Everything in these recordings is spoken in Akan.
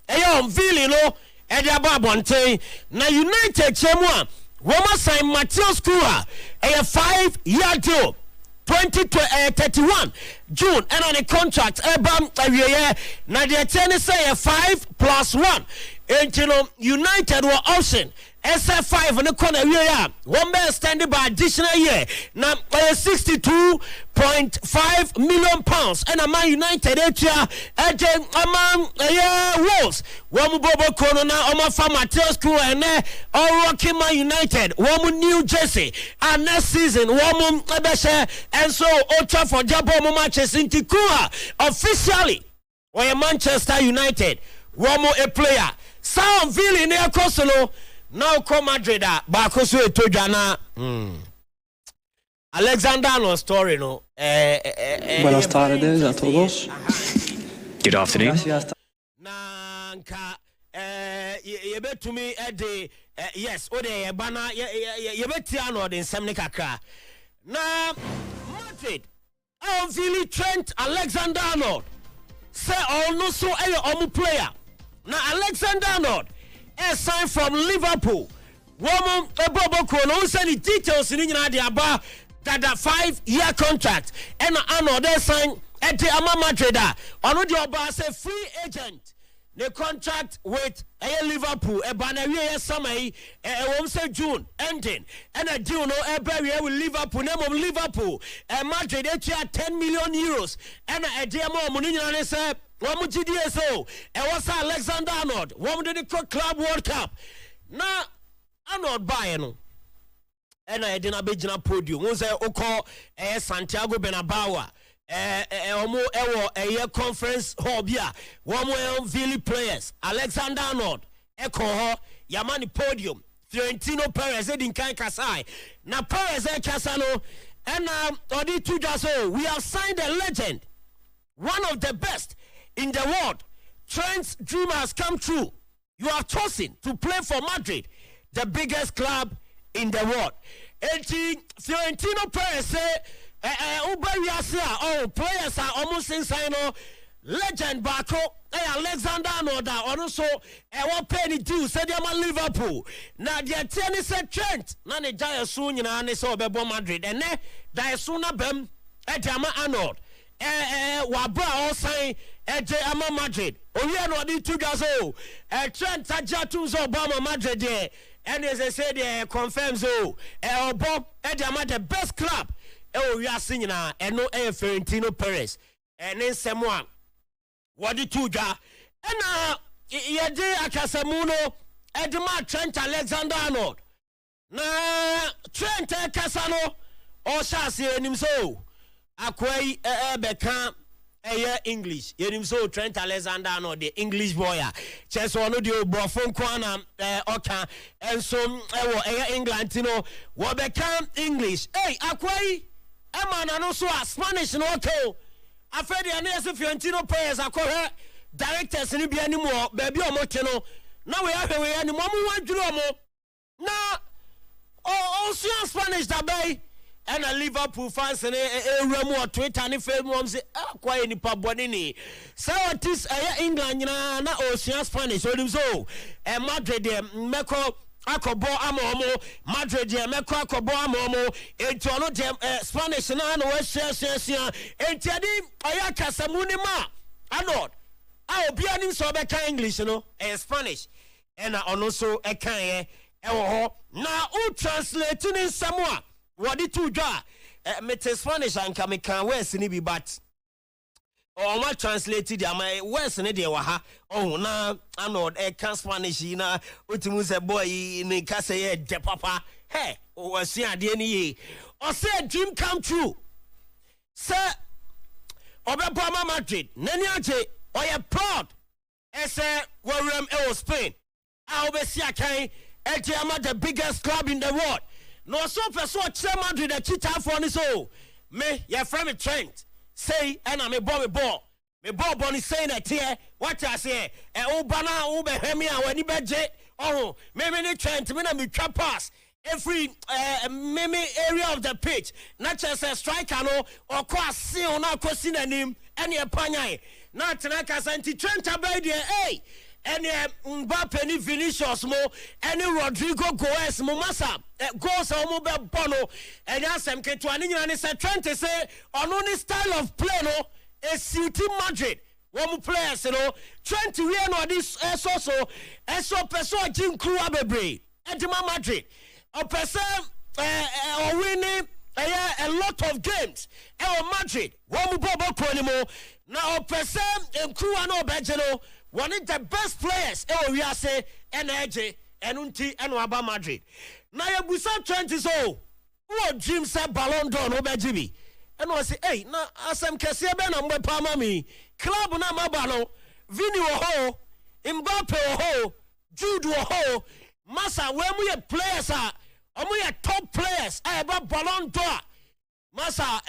eyo Vili no e dia ba bonten na United chemu Woma sign Matthias Kura a 5-year deal 2031 June and on a contract ebam awie na de ten say a 5+1 and you know United were option SF5 on the corner year one man standing by additional year now 62.5 million pounds and a Man United area among Wolves one Bobo Corona Oma Matthias Kura and all Rocky Man United one New Jersey and next season one Ebeshe and so Ultra for Jabo matches in Kura officially or Manchester United one a player Sound Vili near Costello now come Madrid Bakosu Etojana Alexander no story no Buenas tardes a todos. Good afternoon. Nanka yebetumi ede yes ode bana yebetia the nsem kakra na Madrid Vili Trent Alexander-Arnold say no so omu player na Alexander-Arnold signed from Liverpool. Woman Bobo Kono send the details in the aba that 5-year contract and Arnold signed at the Ama Madrid. Ono the oba say free agent. The contract with Liverpool Banner summer say June ending and a deal no with Liverpool name of Liverpool and Madrid 10 million euros and a deal money say one GDSO and what's Alexander-Arnold one did the Club World Cup now Arnold Bayern and I didn't be a podium was Oko Santiago Bernabeu a conference hall here. One more Vili players. Alexander-Arnold, Echo, Yamani podium. Fiorentino Perez, Edin Kai Kasai. Now Perez Casano, and Odi Tujaso. We have signed a legend, one of the best in the world. Trent's dream has come true. You are chosen to play for Madrid, the biggest club in the world. Fiorentino Perez say. Players are almost inside. Legend Bako, Alexander-Arnold, also what penny do said Liverpool. Now the tennis said Trent, Nani Jaya soon in Anis Bebo Madrid, and Diasuna Bem at Yama Arnold. Wabra all sign at Ama Madrid. Oh, yeah, no, the 2 years old. Trent Tajatus Obama Madrid there. And as I said, confirms Bob at Yama the best club. We are singing and no Fiorentino Perez and then someone what the 2 ja and Yade Acasamuno Edma Trent Alexander-Arnold na Trent Casano or Shasi and him so Aquay Beckham English him so Trent Alexander-Arnold the English boy chess one of the Brofon Kwana Oka and so England you know what become English hey Aquay Emma and also a Spanish no okay. I fed the Anes of Fiorentino players I call her directors and be anymore, baby or moteno. Now we have any moment one drama. Now also Spanish that bay and a Liverpool fans and a Remo Twitter and if everyone say quite any pabonini. So it is England na Ocean Spanish so and Madrid Meko Akobo amomo Madrid meko akobo amomo etono Spanish na no share entiadi oyaka samuni ma Arnold obi anim so be kan English no Spanish and also e kan e ho na o translate in Samoa what it to dwa mete Spanish anka me kan words ni bi but or what translated my words in the waha oh na Arnold can Spanish na utimu se boy ni kase ye de papa hey o si ade ni ye o say dream come true sir obepo ma Madrid nani aje o ye proud ese warem e Spain a obesi akan e ama the biggest club in the world no so person Madrid the cheater for ni so me your friend Trent say and I'm a ball. Me ball bonnie saying that here. What I say? Bana ube hemia when you beje. Oh, maybe Trent. Me na me trap pass every maybe area of the pitch. Not just a striker no or cross see on our crossing him any panya. Not like Asante Trent abide there. Hey, any Mbappe ni Vinicius mo any Rodrigo Goes mo masa goals omo be bono and asem ketua ni nyina ni say Trent say ono ni style of play no e suit Madrid one players no Trent we no this so person jinkru abebre edima Madrid o person o winning a lot of games Madrid one bobo kronimo na o person nkru ana obeje no one of the best players we are say energy enunti eno aba Madrid na ya busa 20 so who dream say Ballon d'Or no be gibi eno say hey na asem kese be na mbe pa mami club na maba no Vini wo ho Mbappe wo ho Jude wo ho masa we mu ye players omu ye top players eba Ballon d'Or masa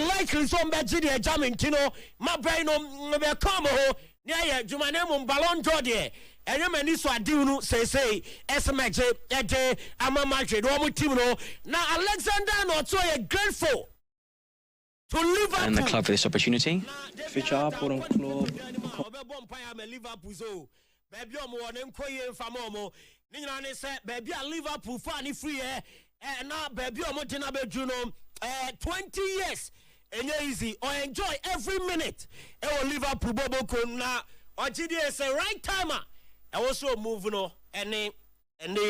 likely so mbe gidi e Clementino mabai no be come ho yeah, Jumane mum Ballon d'Or de. And you many so adiunu say SMX ama Madrid one team no. Now Alexander no so a grateful to Liverpool. And the club for this opportunity. Fichar por club. Liverpool so. Baby omo won nkoye mfama omo. Ni nyina ne say baby a Liverpool fan free na baby omo tina bedu no 20 years. And easy or enjoy every minute. Liverpool bobo kuna OGD say right timer. I also move no and they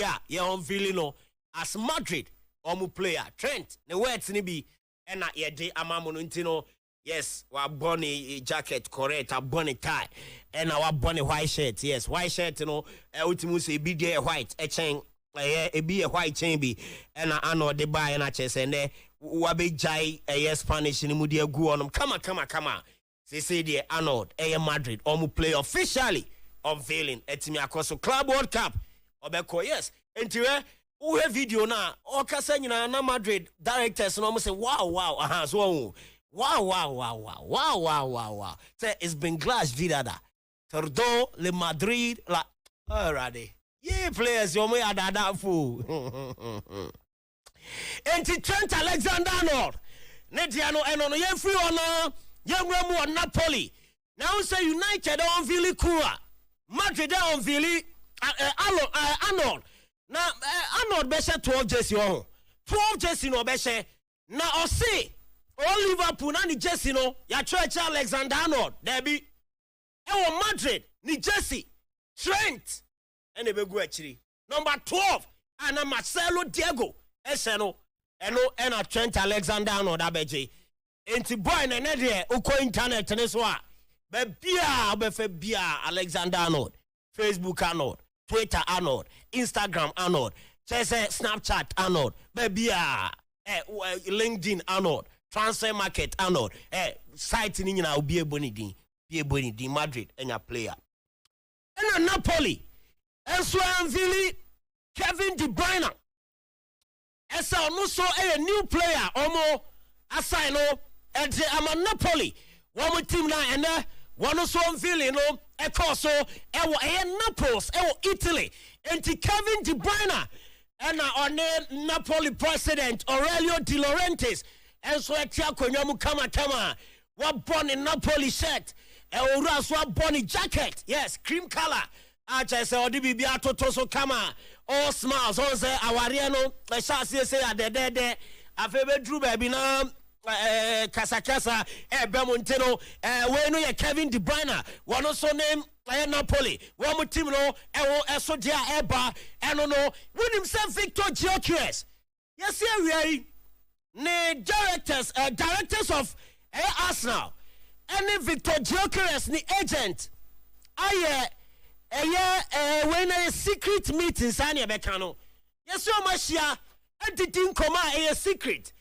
are on feeling no as Madrid omu player Trent the words ni be and na ye de amamono ntino yes wa bunny jacket correct a bunny tie and our bunny white shirt yes white shirt no ultimus say be there white a chain e be a white chain be and I know the buy and I chess and there wabe jai Spanish ni mudi egu onum kama say the Arnold Madrid omu play officially unveiling etimi akoso Club World Cup obeko yes enti we video na o kasa nyina na Madrid directors no mo say wow so wow say it's been glass vidada Tordo le Madrid la already yeah players yo me adada fu enti Trent Alexander-Arnold Nediano eno no ye free on yemremu on Napoli now say United on Vili Kura Madrid on Vili Arnold na Arnold be 12 jersey on 12 jersey no be na o say o Liverpool na ni jersey no ya Trent Alexander-Arnold there be Madrid ni jersey Trent ene be go achiri number 12 ana Marcelo Diego Eseno ena Trent Alexander-Arnold abeje enti boy na ne de uko internet ne so a be bia obefe bia Alexander-Arnold Facebook Arnold Twitter Arnold Instagram Arnold say Snapchat Arnold be bia LinkedIn Arnold Transfer Market Arnold site ni nyina obi eboni din Madrid enya player ena Napoli enso anvili Kevin De Bruyne esa ono so a new player omo assign no and ama Napoli one team na and one so unveiling no e course so Naples Italy and Kevin De Bruyne and on Napoli president Aurelio De Laurentiis and so etia konyamu kama what born in Napoli shirt ora so born jacket yes cream color acha say odi bibia toto so kama all smiles on say aware no e sha say adede afebe dru baby na kasakasa bemonteno we no ye Kevin De Bruyne one also name Napoli one team no so dia eba eno no win himself Victor Gyökeres yes here we ne directors of Arsenal and Victor Gyökeres ni agent when a secret meeting sani ebekano yes so machia editing koma a secret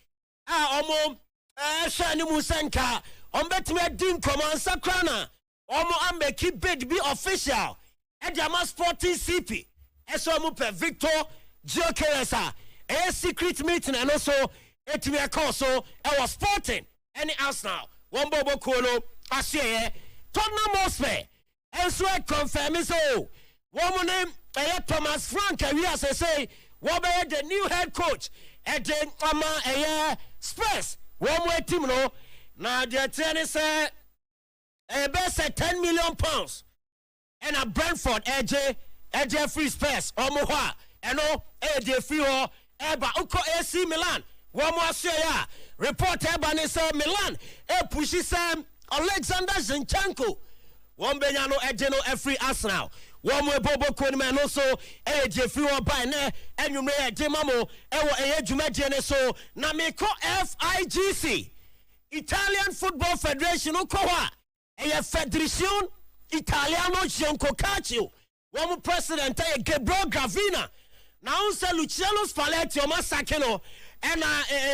omo shani musenka ombetime din koma sakrana omo ambeki bid be official e dia ma sporting CP eso omo per Victor Gyökeres a secret meeting and also etime call so e was sporting any Arsenal one bobo kolo asiye Tottenham Hotspur and so I confirm so one name Thomas Frank we as I say what be the new head coach at the Spurs one more team no now the tennis best 10 million pounds and a Brentford AJ free space omoha eno AJ free ho eba uko AC Milan one more ya report eba ne say Milan pushi Sam Alexander Zinchenko one benyano AJ no free Arsenal one more bobo konime no so AJ free ho by ne enwumre AJ mamo ewo ejumade ne so na me ko FIGC Italian Football Federation uko Federazione Italiano Gianco Calcio one president Gabriel Gravina now say Luciano Spalletti o masakeno and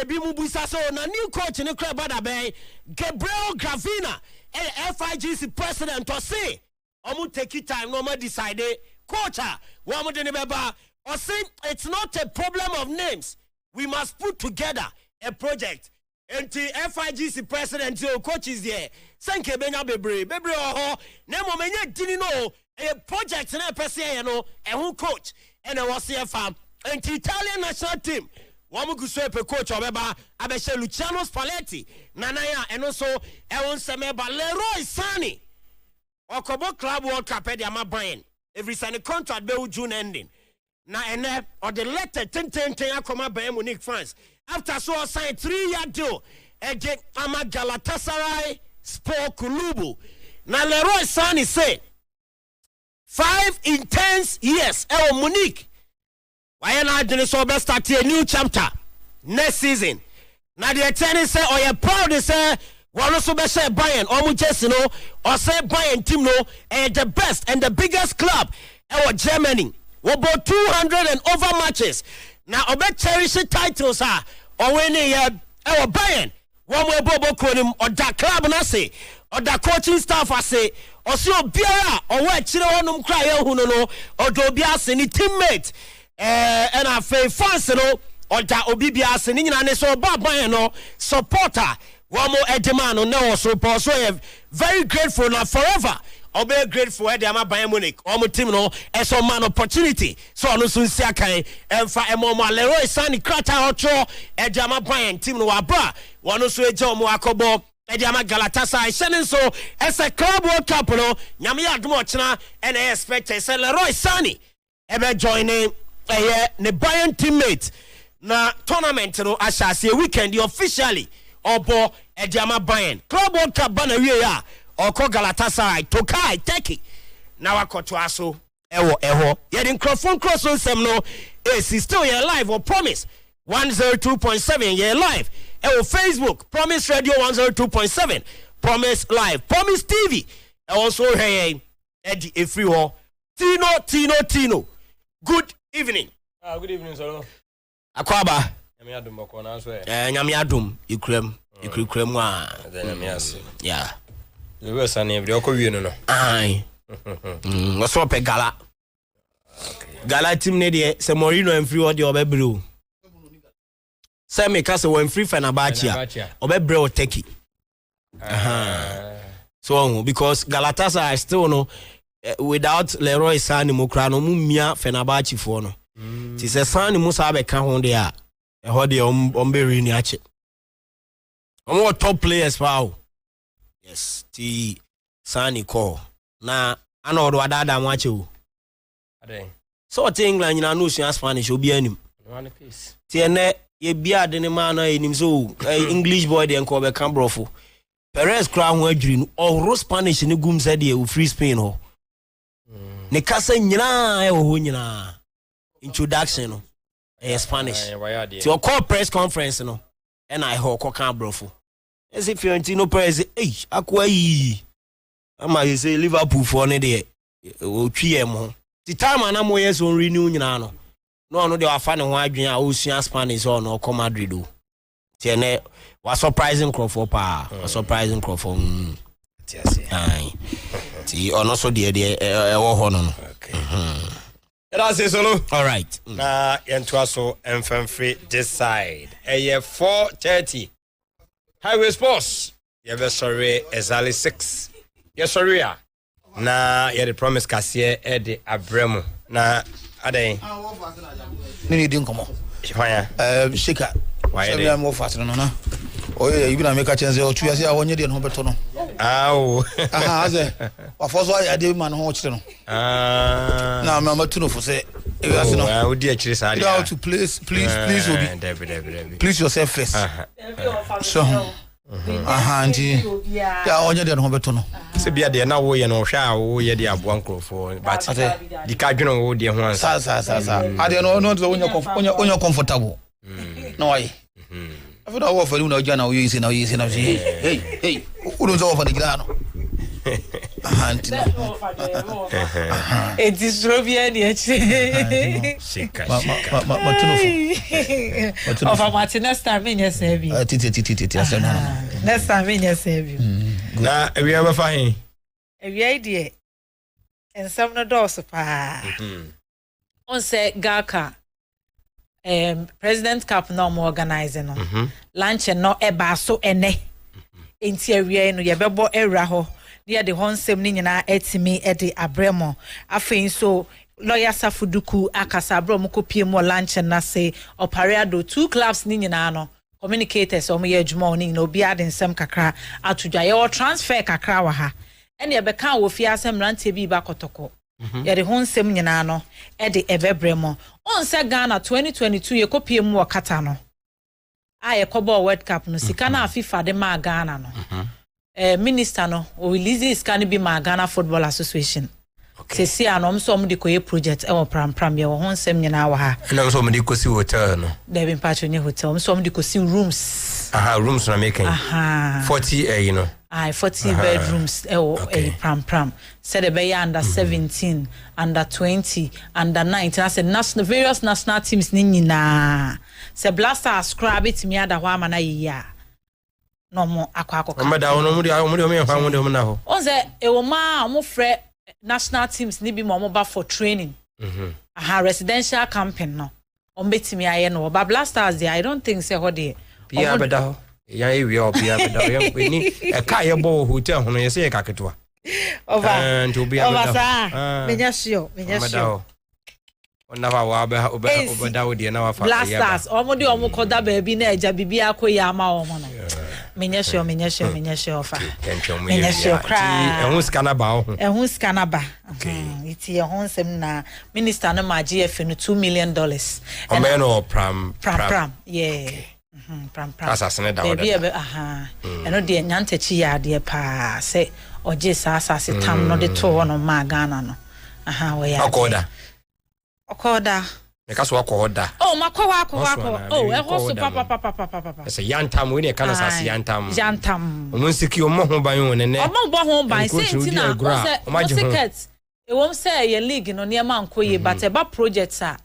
bimubusa so na new coach in the club adabe Gabriel Gravina FIGC president to say omu take it time no ma decide coach one de beba or say it's not a problem of names we must put together a project. And the FIGC president your coach is there. Thank you, Benya Bebre oh Nemo menye didn't know a project na person and who coach and I was here fam and the Italian national team one go so coach obeba abeshe Luciano Spalletti nanaya and also Ewon Semeba Leroy Sani Okobo Club World Cup e ma Brian every Sunday contract be June ending na ene or the letter 10 akoma Bayern Munich fans after so signed 3-year deal again ama Galatasaray Sport Kulubu. Now Leroy Sani say 5 intense years Munich. Why not doing so best start a new chapter next season. Now the attorney say or you're proud to say one also be say Bayern or just or say Bayern team the best and the biggest club Germany. About 200 and over matches. Now, about cherish titles or winning our Bayern. One way Bobo Konim or that club and I say, or that coaching staff I say, or so Biara or what Chino cry who no or Dobias any teammate and I feel fans or that Obibias and in so Bayern supporter. One more Edemano no so very grateful now forever. I'll be grateful at the Bayern Munich. Omo team no as a man opportunity. So I know soon see and for a moment Leroy Sani Krata Otro at the Bayern team no abra. One also a Joe Moakobo at the Galatasaray. Sending so as a club World Cup no Nyamia Dmochna and I expect say Leroy Sani ever joining the Bayern teammate na tournament no ashasi weekend officially obo at the Bayern Club World Cup banner ya. Oko Galatasaray Tokai Teki now I got to aso eho yet in Crofon Cross on some no is still here live or Promise 102.7 here live Facebook Promise Radio 102.7 Promise Live Promise TV also hey Eddie Efriho Tino good evening. Good evening sir. Akwaba Nyamiadum bako na so Nyamiadum ikrem wa yeah. The West and every no. Aye. What's up, Gala? Gala team near San Marino and free audio of Ebru. Sammy Castle when free Fenerbahce or Ebru Teki. So, because Galatasaray I still know without Leroy Sani Mokrano Mumia Fenerbahce for no. She says Sani Musabe can't hold there. A hody Omberi Niache. More top players, wow. Yes, T Sani call. Na ano do adada mwache o. Ade. So te England na no sua Spanish obi anim. One piece. Ti ene ye bia de ne ma na enim so English boy de enko be kan brofo. Perez kra ho adwiri no o Spanish ne gum said e o free Spain ho. Ne kasa nyina e ho nyina. Introduction no. Spanish. Ti o call press conference no. And I ho ko kan brofo. As if Fiorentino Perez, Aquai. I say Liverpool for ne de o twiem. The time and mo yes on renew nyina no they are fan ho adwen a o Spanish or no come Madrid o. Ti ne was surprising Crawford pa. Was surprising Crawford. Aye. Ti ono so de e wo ho no. Okay. That's it solo. All right. Na yento so enfamfre this side. 4:30. Highway Sports. You have sorry exactly 6. Yes sorry ya. Na you the promise kasiye Eddie Abremu. Na ade. Nini din komo. Fanya. Shika. Why dey? I'm more fast no na. Oh yeah, you gonna make a chance o tu ya say awonye dey no beto no. Aw. Aha, aze. Wa foso ya dey man ho chire no. Now I'm to know for say I would dear Chris. I how to please Obi. Please yourself first. So auntie. Yeah, all you don't have to know. Sebia de na wo ye no hwa a wo ye de aboa nkrofo but di ka dwene wo de ho ansa sa I don't know when you're comfortable. No way. I thought I was for you now Jana you say now hey who don't offer the grano. Auntie. It is Robian shika of a Martinez time in your service. Next time in your service. Na we ever fine. A idea. And some no doors on say Gaka. President Cup no more organizing no. Lunch and no eba so ene. Interior no yebebo era ho. Near the honsem ni nyina etimi ede abremo. Afin so lawyer Safuduku akasa abromo kopie mo lunch na say operado 2 clubs ni nyina no. Communicators omo ye adwuma oni na obi ade nsem kakra atudwa ye transfer kakra wa ha. Ene ebeka wo fi asem rante bi ba kotoko. Ye de honsem nyina no e de ebebremo on se Ghana 2022 ye kopie mu wakata no aye kobo World Cup no sika na FIFA de ma Ghana no minister no o release scan bi ma Ghana Football Association se si anom so mo de koye project e wo pram ye wo honsem nyina wa ha na so mo de kosi hotel no de bi patcho ni hotel so mo de kosi rooms rooms na making 40 you know 40 bedrooms pram said be under 17 under 20 under 19 I said national various national teams ni nyina se blaster scribe it me ada hwa mana ya no mo akwa meda wono mu me hwa mo na ho on say e wo ma mo frɛ national teams ni bi mo ba for training residential camping no on betimi aye no ba blasters there I don't think say ho there bia beda ho ya ewi obia beda ya ni e ka ye bo hotel hono ye se ka ketwa over to bia beda menya sure ona wa ba obeda wo de na wa fa ya blasters omo de omo koda ba bi na eja bibia akoya ama omo no menya sure fa menya sure kra ehun scanner ba ho ehun scanner ba iti ehun sem na minister no ma GF no $2 million o me no pram yeah pram asasene da wo baby eno de nyantachi ya de pa se oje sa asase tam no de to no ma Ghana no we ya okoda me kaso akoda makwa e hoso papa se yantam we ne kana sase yantam o munsiki o mo ho ban wo ne o mo bo ho ban se ntina o se ticket e won say ye league no ne ma nkoye but e ba projects a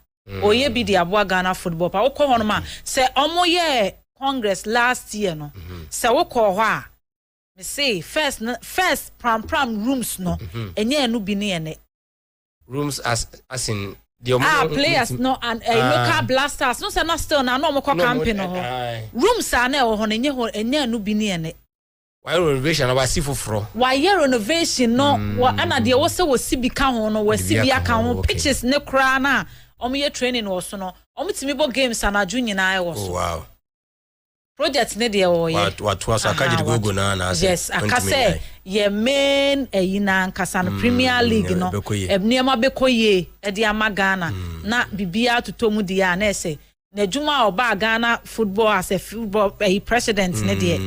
oye bi di aboa Ghana football pa wokɔ hono ma se omo ye congress last year no se wokɔ ho a me say first pram rooms no enye enu bi ne ene rooms as in the players no and local blasters no say na still na no mo kɔ camping no rooms are na ho enye enu bi ne ene why renovation na wasi foforo why renovation no ana de wo se wo si bi ka ho no wasi bi aka ho pitches ne kra na omo ye training wo so no omo timi bo games anaju nyina e wo so wow project ne de wo ye what was akaji gogo na yes akase ye main eyina nkasa no Premier League no ebniema bekoye e de ama Ghana na bibia totomu de ya na ese na juma oba Ghana football as a football president ne de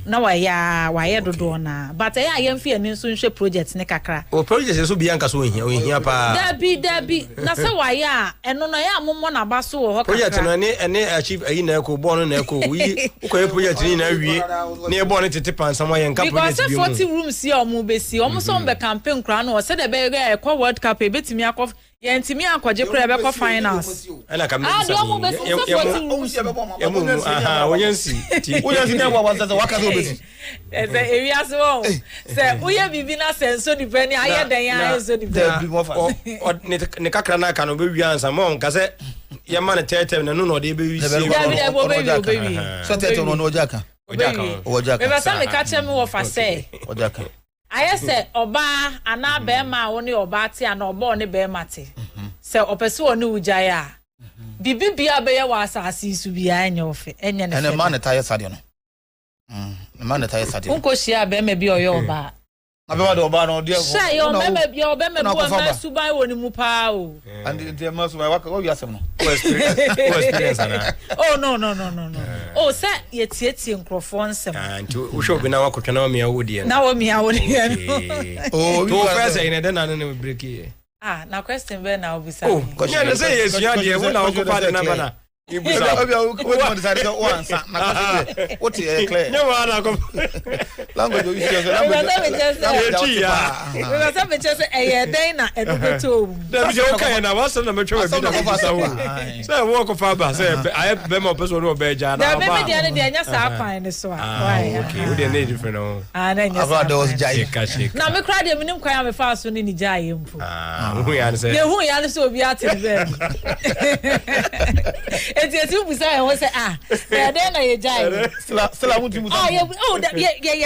na wa ye dodo na but ye mfi ani nso nhwe project ne kakra o project so bia nka so ohia pa dabi na se wa ya eno no ya mommo na ba so ho kakra project no ne achieve ayi na ko ball no na ko wi ko project ni na wie na e ball no tete pan sama ye nka project bi mu because 40 rooms here omo be si omo so be campaign kra no se de be e ko World Cup e betimi akọ ye ntimi akwaje kra be ko finals ala kam onyansi na wa wanza waka zo beti area so se uye bibi na senso di bani aye den ya so di bani ne kakra na ka no be wi ansa mo nka se ye ma ne tete na no de be wi si so tete no ojaka me ba sa me ka che me wo fa se ojaka aye se oba ana be ma wo ne oba ti ana oba ne be mate se opese wo ne ujaya bibi bia be ya wa asase su bia anya ofe enya ne ene man tire sadio no man tire sadio unko shia be me bi oyo oba Abeba do ba no dia. Sha yo bema bo ma suban woni mu pa o. And the masu wa ka wi asem no. Experience ana. Oh no. Oh say ye tietie nkrofo nsem. Nti wo show bi na wakotwa na me awodi na wo me awodi. Oh, to first ina de na no break here. Na question be na obisa. Oh, nya say yes you dey wo na okopa de na bana. Ibusa. What clear? No one Language you use okay na what's na metro bi na Ibusa. Say walk of aba say I be mo person no be ja na. Na me dey dey nya sa kwan ni so a. Okay, we dey need different no. Na nya. Aba was jai. Na me kra dey minim kwan me fa so ni jai mpo. Who ya say? Ye hu ya so obi ate be. Eti busa e wo say na dey na ye jai. Sila muti musa. Yeah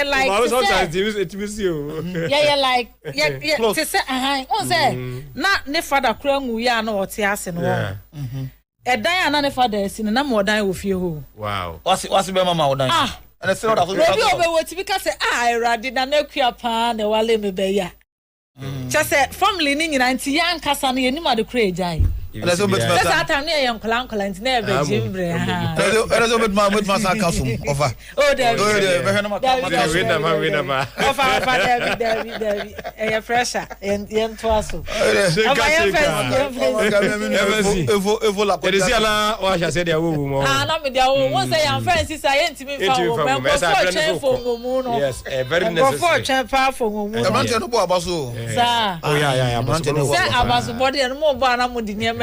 like. But sometimes it miss you. Yeah like to say on say na ne father kra nwu ya na o te ase no. Edan ana ne father esi na mo dan wo fie ho. Wow. Wasi be mama odan. And say that. Obi obe wo ti bi ka say Erade na na kua pa na wale me be ya. Just say family ni nyina nti ya nkasa no ye ni ma de kra jai. That's a bit that's that time near young clan never jimbre. That's a bit my with my sarcasm offer. Oh, there we fresher and young twasso. Yes, very necessary.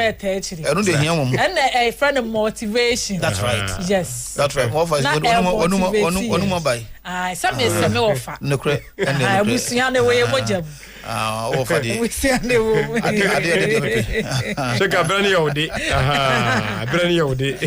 And a friend of motivation. That's right. Yes. That's right. More for one buy. Some is a offer. No credit. I will see on the way of job. Offer we see on the way. Check a brand new day. Brand new day.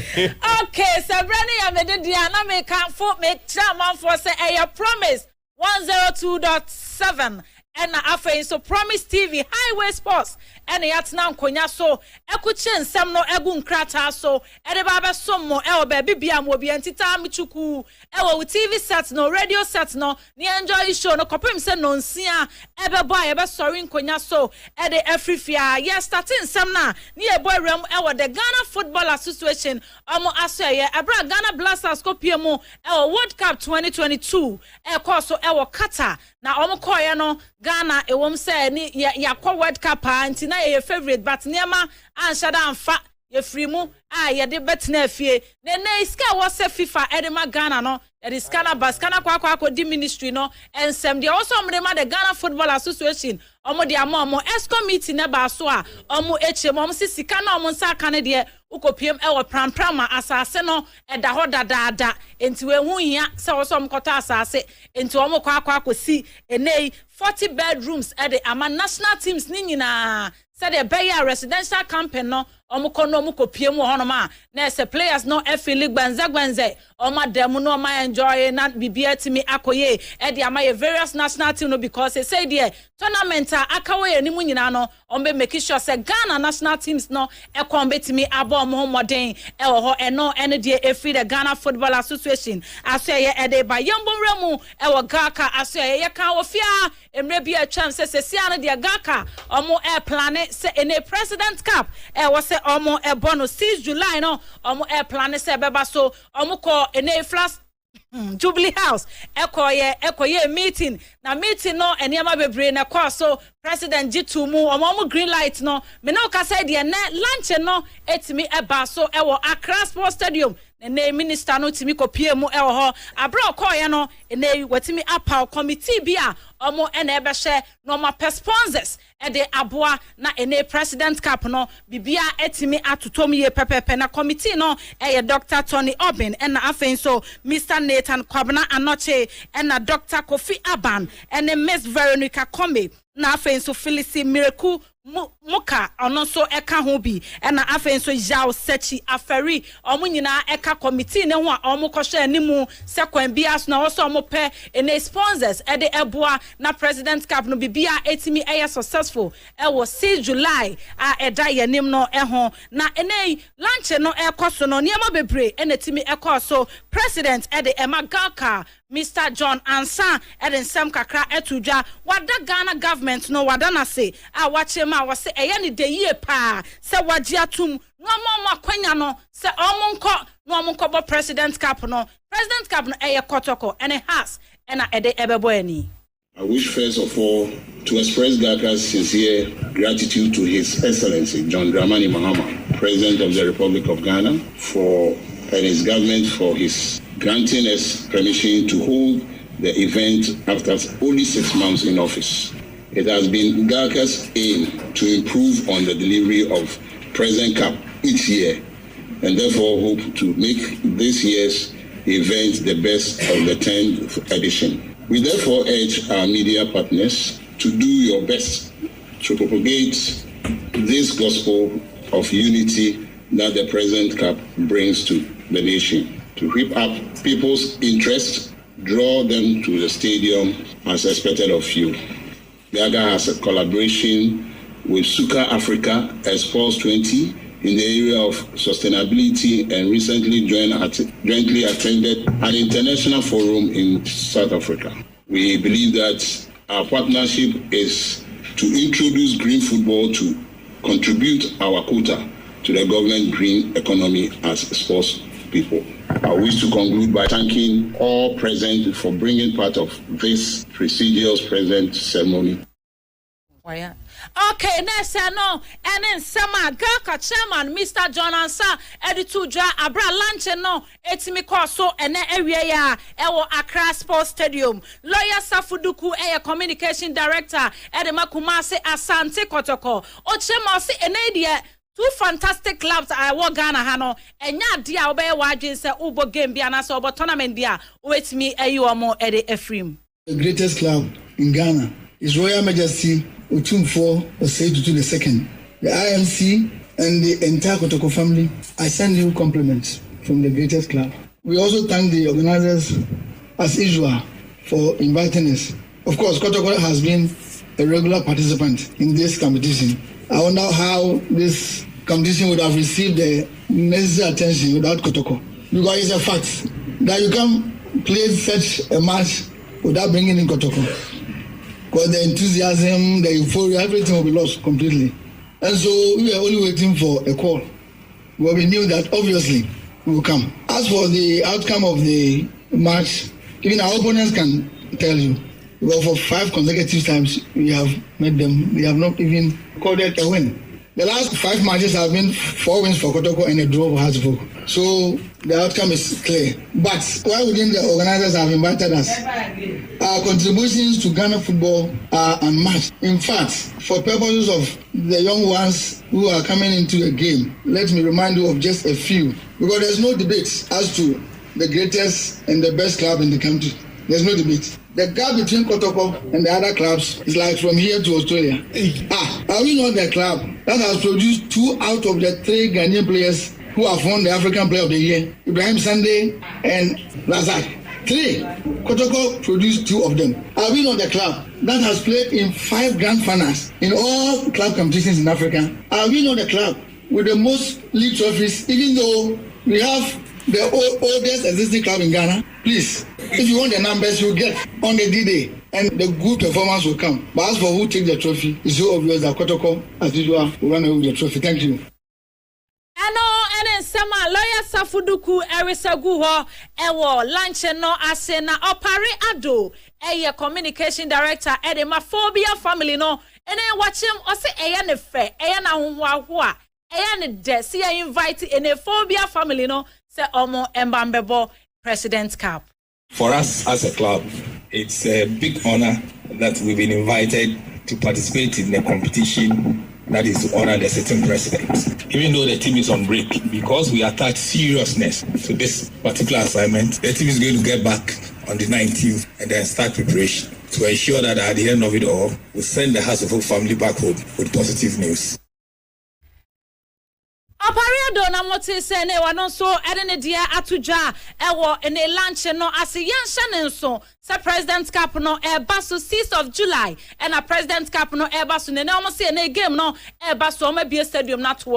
Okay, so Brandy, I made the Diana make for make chairman for say a promise 102.7. And after so Promise TV Highway Sports and yat now konya so ekuchen sem no egu nkrata so e de baba sommo e o baby bia mo bi entita michuku e wo TV set no radio set no ni enjoy show no kopem se no nsia e be boy e be sorry nkonya so e de afrifia yes starting sem na ni e boy rem e wo the Ghana Football Association omo aso ye abra Ghana Blasters kopie mu e wo World Cup 2022 e course so e wo Qatar na omo koye no Ghana e wom say ni ya kwa World Cup anti na your favorite but niema anshada anfa ye free mu ye de betna fie ne iska wo se FIFA edema Ghana no e scanner baskana kwa di ministry no ensem de also mrema the Ghana Football Association omo de amo ESCO meeting na ba so a omo eche mo sika na omo nsa aka ne de ukopiem e wo pramprama asase no e da ho dadaada enti we hu hia se wo so mkota asase enti omo kwa si enei 40 bedrooms at the ama national teams ni nyina said the Bay residential campaign no omuko no muko piem ho ma na se players no efili gbanze oma dem no ma enjoy na bibia timi akoye e de ama various national team no because they say there tournament akawe ni mu nyina no ombe make sure say Ghana national teams no e kombetimi abo mo modern e wo ho eno ene de efi the Ghana Football Association asoye e de ba yambo remu e wo gaka asoye ye kan wo fia emre bia twam se sia no de gaka omo e plan se ene president cup e wo se omo e bono 6 July no omo e plan se beba so omo ko ene flash Jubilee House ekoye meeting na meeting no eniema bebre na kwa so president G2 mu omo green light no me no ka say de na lunch no etimi eba so ewo Accra Sports Stadium na minister no timi kopie mu ewo ho abra koye no ene watimi apa committee bia omo ene ebe hye no ma sponsors e de aboa na ene president cup no bibia etimi atotom ye pepepe na committee no eye Dr. Tony Obin and afen so Mr. Nathan Kwabena Anoche and Dr. Kofi Aban and Miss Veronica Kome na afen so Felicity Miracle Muka ono so eka ho bi na afen so Yao Sechi Aferi omo nyina eka committee ne ho a omo kohwe animu sekwan bias na also omo pe ene sponsors e de eboa na president cup no bibia etimi eye successful e wo 6 July a eda yanim no ho na ene lunch no e koso no niema bebre ene timi e koso president e de emagaka Mr. John Ansa eden sem kakra etudwa wada Ghana government no wada na se a wache ma wase eye ne de yie pa se wagye atum no mo akwanya no se omonko no omonko bo president cap no eye Kotoko and it has and ede ebebo ani. I wish first of all to express Ghana's sincere gratitude to His Excellency John Dramani Mahama, President of the Republic of Ghana, and his government for his granting us permission to hold the event after only 6 months in office. It has been Ghana's aim to improve on the delivery of President Cup each year, and therefore hope to make this year's event the best of the 10th edition. We therefore urge our media partners to do your best to propagate this gospel of unity that the President Cup brings to the nation, to whip up people's interest, draw them to the stadium as expected of you. Gaga has a collaboration with Suka Africa at Sports 20 in the area of sustainability and recently jointly attended an international forum in South Africa. We believe that our partnership is to introduce green football to contribute our quota to the government green economy as sports people. I wish to conclude by thanking all present for bringing part of this prestigious present ceremony. Okay, next no, and then Sama Gaka Chairman, Mr. John Ansa, Edituja, Abra Lunch no, Etimiko so, and area ya, Ewo Accra Sports Stadium, Lawyer Safuduku, Communication Director, Edema Kumase Asante Kotoko, Ochemasi, and Adia. Two fantastic clubs I work Ghana Hano, and ya dear obey wajin say Ubo game biana so but tournament dia wait me a you are more Eddie Ephraim. The greatest club in Ghana is Royal Majesty Otumfo Osei to the second. The IMC and the entire Kotoko family, I send you compliments from the greatest club. We also thank the organizers as usual for inviting us. Of course, Kotoko has been a regular participant in this competition. I wonder how this competition would have received the necessary attention without Kotoko. Because it's a fact that you can't play such a match without bringing in Kotoko. Because the enthusiasm, the euphoria, everything will be lost completely. And so we were only waiting for a call. But we knew that obviously we will come. As for the outcome of the match, even our opponents can tell you. Well, for 5 consecutive times, we have met them. We have not even called it a win. The last 5 matches have been 4 wins for Kotoko and a draw for Hasbro. So the outcome is clear. But why wouldn't the organizers have invited us? Our contributions to Ghana football are unmatched. In fact, for purposes of the young ones who are coming into the game, let me remind you of just a few. Because there's no debate as to the greatest and the best club in the country. There's no debate. The gap between Kotoko and the other clubs is like from here to Australia. Are we not the club that has produced 2 out of the 3 Ghanaian players who have won the African Player of the Year? Ibrahim Sande and Razak. 3. Kotoko produced 2 of them. Are we not the club that has played in 5 grand finals in all club competitions in Africa? Are we not the club with the most league trophies, even though we have the oldest existing club in Ghana? Please, if you want the numbers, you get on the D-Day, and the good performance will come. But as for who takes the trophy, it's so obvious that Kotoko, as usual, will run away with the trophy. Thank you. Sama lawyer Safuduku Erisaguho Ewo lunch no asena opare ado communication director Edemaphobia family no ene watch him ose eya ne fe eya na honwa ho a eya ne de see invite Enephobia family no se omo embambebo President Cup. For us as a club, it's a big honor that we've been invited to participate in the competition that is to honor the sitting president. Even though the team is on break, because we attach seriousness to this particular assignment, the team is going to get back on the 19th and then start preparation to ensure that at the end of it all, we send the Hasselhoff family back home with positive news. Opariado na moti se ne wano so edene dia atuja ewo ene lunch no ase yansha nso se President Cup no baso 6th of July and a President Cup no baso ne omo se ne game no baso omo bie stadium na to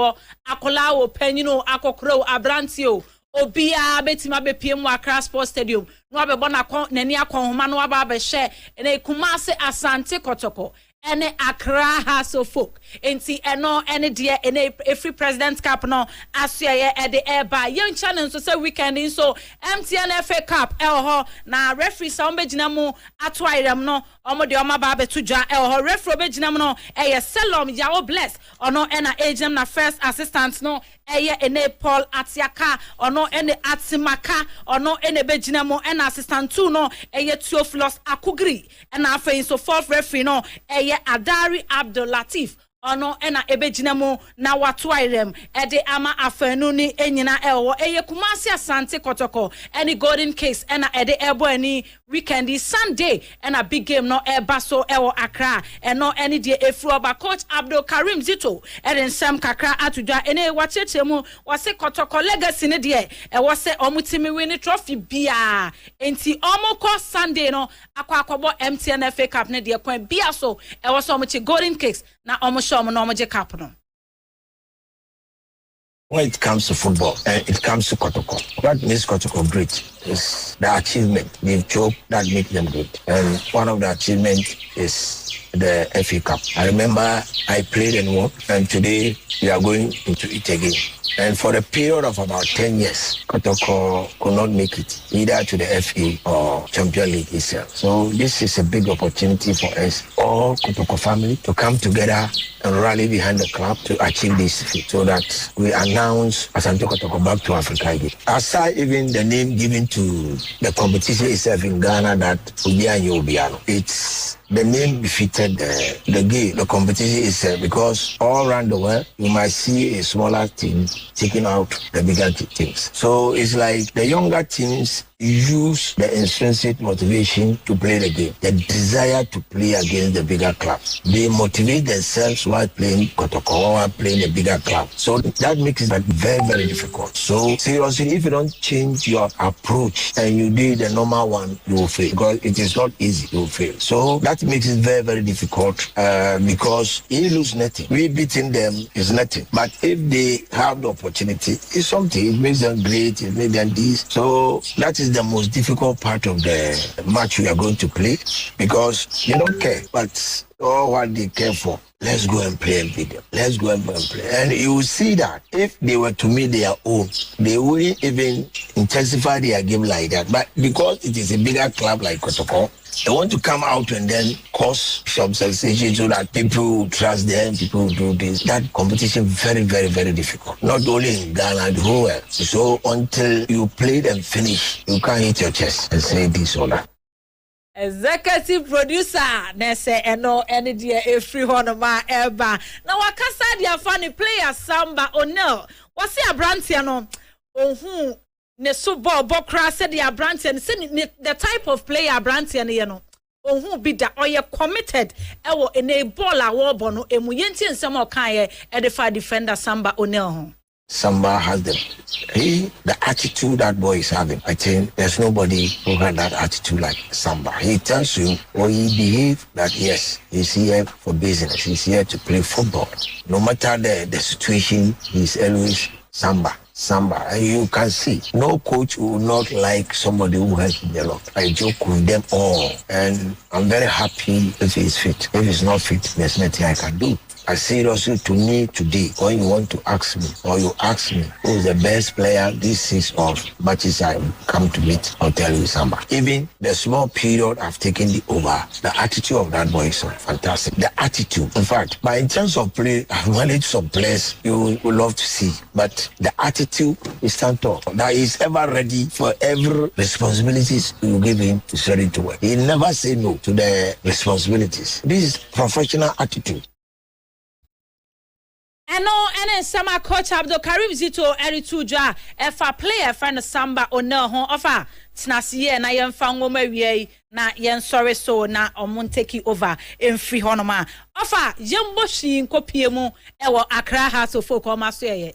akola wo panyino akokro abrantio obia betima bepiem wa Accra Sports Stadium no abebo na nani akonhoma no aba be hye ene Kumasi Asante Kotoko ene Accra House of Folk enti eno ene de ene every president cup no asye e de eba yen channel so say weekend so MTN FA Cup ho na referee sa ombegina mu ato ayram no omo de oma ba beto dwa ho referee obegina mu no eye Selom Yawo Bless ono ena agent na first assistant no eye ene Paul Atiaka ono ene Atimaka ono ene begina mu ena assistant 2 no eye Theophilus Akugri ena afei so fourth referee no eye Adari Abdul Latif ono ena ebegina mu na watu airem ede ama afanu ni enyina ewo eye Kumasi Asante Kotoko any golden case ena ede ebo ani weekend Sunday ena big game no eba so ewo Accra eno any die efruoba coach Abdul Karim Zito eden sam kakra atudwa ene wacheche mu wase Kotoko legacy ne die ewo se omutimi win trophy bia enti omoko Sunday no akwakobo MTN FA Cup ne die kwan bia so ewo so omuchi golden case na omusho no moje cap no. When it comes to football and it comes to Kotoko, what makes Kotoko great is the achievement, the job that makes them great. And one of the achievements is the FA Cup. I remember I played and won, and today we are going into it again. And for a period of about 10 years, Kotoko could not make it either to the FA or Champions League itself. So this is a big opportunity for us, all Kotoko family, to come together and rally behind the club to achieve this feat so that we announce Asante Kotoko back to Africa again. Aside even the name given to the competition itself in Ghana that Ubiano Ubiano, it's the name befitted the game, the competition itself, because all around the world you might see a smaller team taking out the bigger teams. So it's like the younger teams use the intrinsic motivation to play the game, the desire to play against the bigger clubs. They motivate themselves while playing Kotoko, while playing a bigger club. So that makes it very, very difficult. So seriously, if you don't change your approach and you do the normal one, you will fail, because it is not easy, you will fail. So that makes it very, very difficult because you lose nothing. We beating them is nothing. But if they have the opportunity, it's something. It makes them great, it makes them this. So that is the most difficult part of the match we are going to play, because they don't care, but all what they care for, let's go and play and beat them. Let's go and play. And you will see that if they were to meet their own, they wouldn't even intensify their game like that. But because it is a bigger club like Kotoko, they want to come out and then cause some sensation so that people will trust them, people will do this. That competition very, very, very difficult. Not only in Ghana, the whole world. So until you play and finish, you can't hit your chest and say this or that. Executive producer nese eno ene dia efri hono ma eba na wakasa dia funny player Samba O'Neil wasi abrantia no ohun ne so ball bokra said the abrantia ne say the type of player abrantia ne no ohun bi da oye committed ewo ene ball a wo bo no emu yenti nsem o kan ye edifa defender Samba O'Neil ho. Samba has the attitude that boy is having. I think there's nobody who has that attitude like Samba. He tells you, or he behaves that yes, he's here for business. He's here to play football. No matter the situation, he's always Samba. And you can see, no coach will not like somebody who has a lot. I joke with them all, and I'm very happy if he's fit. If he's not fit, there's nothing I can do. I seriously, to me today, when you want to ask me, or you ask me who is the best player this 6 of matches I come to meet, I'll tell you Samba. Even the small period I've taken the over, the attitude of that boy is fantastic. The attitude, in fact, but in terms of play, I've managed some players you would love to see, but the attitude is stand tall. That he's ever ready for every responsibilities you give him, he's ready to work. He never say no to the responsibilities. This is professional attitude. And sama coach Abdul Karim Zito Erituja efa player friend Samba O'Neil ho offer tnasiye na yemfa ngoma wie na yen sorry so na omun take over in free honoma offer yembo shi nkopie mu ewo Accra House of Folk omaso ye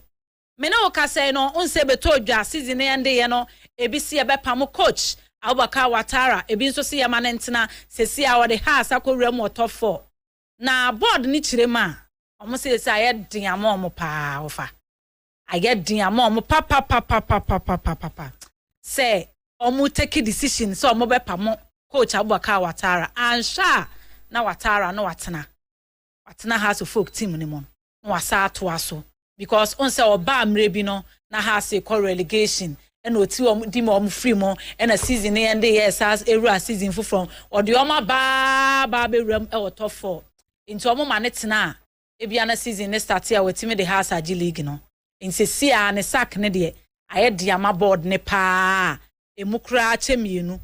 me na o ka say no unse beto dwa season ende ye no ebisi e bepam coach Abubakar Watara ebi nso se yama ntina sesi a wode house akowura mu top 4 na board ni chirema almost say I had Diamo pa offer. I get din am papa say omo take decision so omo be pamo coach Abubakar Watara and sha na Watara no watena has a folk team ni mo no wasa to aso because on say oba amre bi no na has a relegation and oti di mo free mo and a season e end yes as a season from or the oma ba be ram e top 4 into omo ma ne tena e bia na season ne start here with team the house agi league no in se sia ne sack ne de aye diama board ne pa emukra chemienu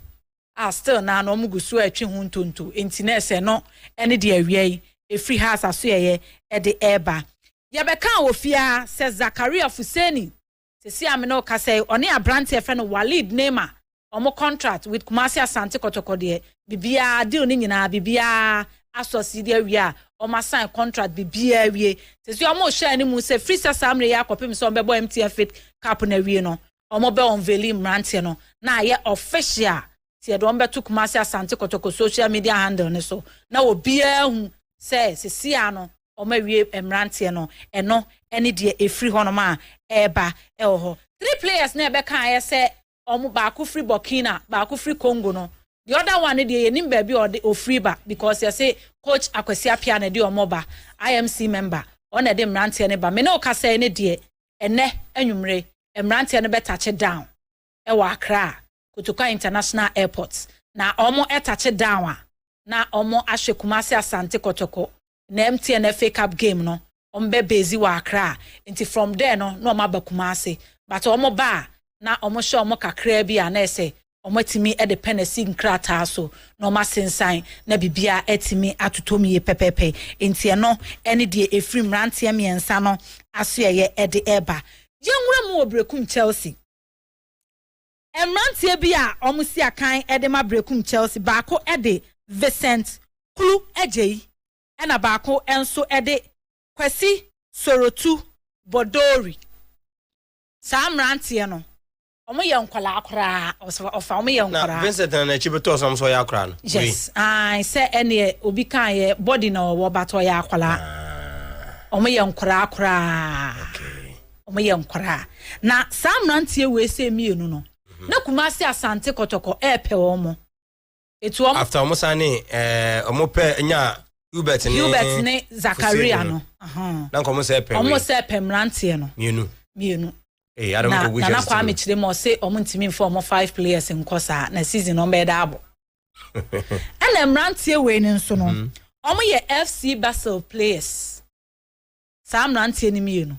a still na no mugusu atwe huntonto enti na ese no ene de awie e free house aso ye e de eba ya beka ofia se Zakaria Fuseni se sia me no ka say oni abrante e fe no Walid Neema omo contract with Kumasi Asante Kotoko de bibia deal ni nyina bibia asosi de awie o ma sign contract bibia awie se sia omo share ni mu se free sasamre ya kopim so bebo MTF cap na awie no omo be on veli mrante no na ye official ti do mbe to Kumasi Asante Kotoko social media handle ne so na obia hu se sia no omo awie mrante no eno ene de e free hono ma eba e ho 3 players na be kan ye se omo ba ku free Burkina ba ku free Congo no the other one dey ye nim ba bi o free ba because you say coach Akwesi Apia na dey omo ba IMC member on na dey mrante ne ba me no ka say ne de ene anwumre mrante ne be touch down e wa Accra Kotoka International Airport na omo e touch down na omo ahwe Kumasi Asante Kotoko na MTN FA Cup game no ombe bezi wa Accra nti from there no omo ba Kumasi but omo ba na omo show omo kakra bia na ese omo timi e de penesi nkrata so na omo sensan na bibia etimi atotomi ye pepepe nti no ene de efri mrante miensa no aso ye e de eba yenwura mu obrekum Chelsea mrante bia omo si akan e de mabrekum Chelsea baako e de Vincent Kulu ejei ena baako enso e de Kwesi Sorotu Bodori sa mrante no omo ye nkwala akora ofa omo ye nkwara na Vincent na chibeto so so ya akora no yes I say ene obi kan ye body na wo bato ya akwala omo ye nkwara akora okay omo ye nkwara na sa mrante we se mienu no na Kumasi Asante Kotoko epe omo etu omo after omo sane omo pe nya Hubert ne Zakaria no na komo se pe omo se pe mrante no mienu I don't know which na kwa me chire mo se omo ntimi mfa omo 5 players nkosa na season on be da abo ana mrante we ni nso no omo ye FC Basel players sa mrante ni mienu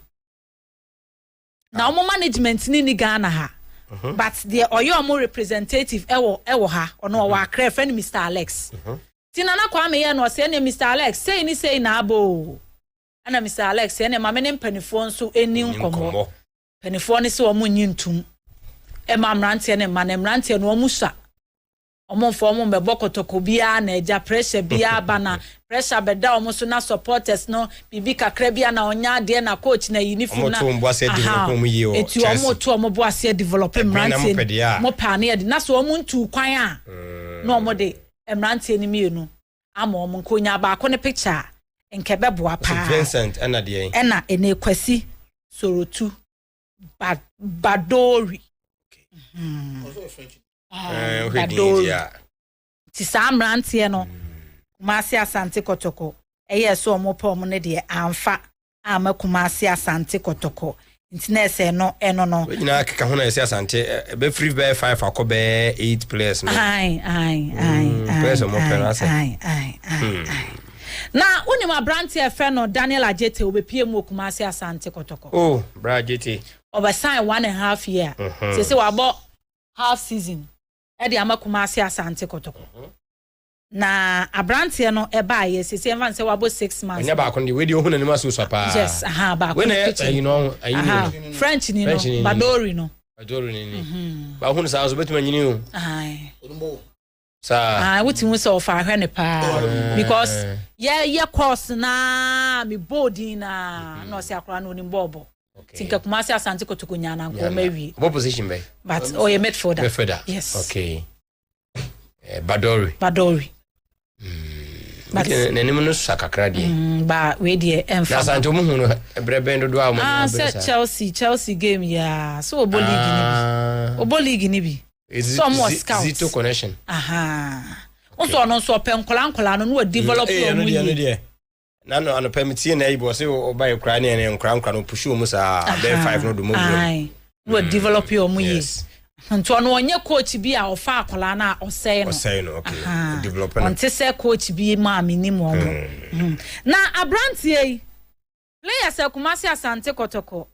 na omo management ni Ghana ha but the oyo omo representative ewo ha ono wa Accra friend Mr Alex tina na kwa me ye no se ne Mr Alex say na abo ana Mr Alex se ne mame ne mpanifo nso eni nkomo penifo ne se omo nyintum e ma mrante ne ma ne mrante no omo sha omo mfo omo be Kotoko bia na eja pressure bia bana pressure be da omo so na supporters no bibi kakra bia na onya de na coach na uniform na omo to mbo ase develop omo yi o eti omo to omo bo ase develop mrante mo pa na na so omo ntu kwan a na omo de mrante ne mienu ama omo nkonya ba ko ne picture nkebe bo apa Vincent ena de ena ene Kwesi Sorotu Badori also a French Badori ti sa mrante no Kumasi Asante Kotoko eye so omo pa omo ne de amfa ama Kumasi Asante Kotoko nti na ese no eno no nyina keka ho na ese Asante be free be 5 akobe 8 players no ai players omo penasa na unim abrante efe no Daniel Ajete obepie mu Kumasi Asante Kotoko oh bra Ajete over sign 1.5 year say we about half season e de ama Kumasi Asante Kotoko na abrante no e ba ye say even say we about 6 months nya ba ko ndi we di ohun anim aso pa yes ba ko you know French ni no Badori no ni ba ohun sa so betuma nyini o ai sa what you say of ahwe ne pa because yeah course na me body na no say akora no ni bobo tinka Kumasi Asante Kotoko nyana nko mawi what position be but you midfielder yes okay Badori but nenim no sakakra de ba we de emfa na Asante mu hunu brebendo do a mo na Chelsea game ya so obo league ni bi so more scouts Zito connection so no so pe nkola no develop no ye na no ano permit na ibo se o buy kra ne nkra no push mu sa be 5 no do mo no develop your mu ye nto no onye coach bi a ofa akola na osei no okay develop na onte se coach bi ma minimum omo na abrantie players akumasi Asante Kotoko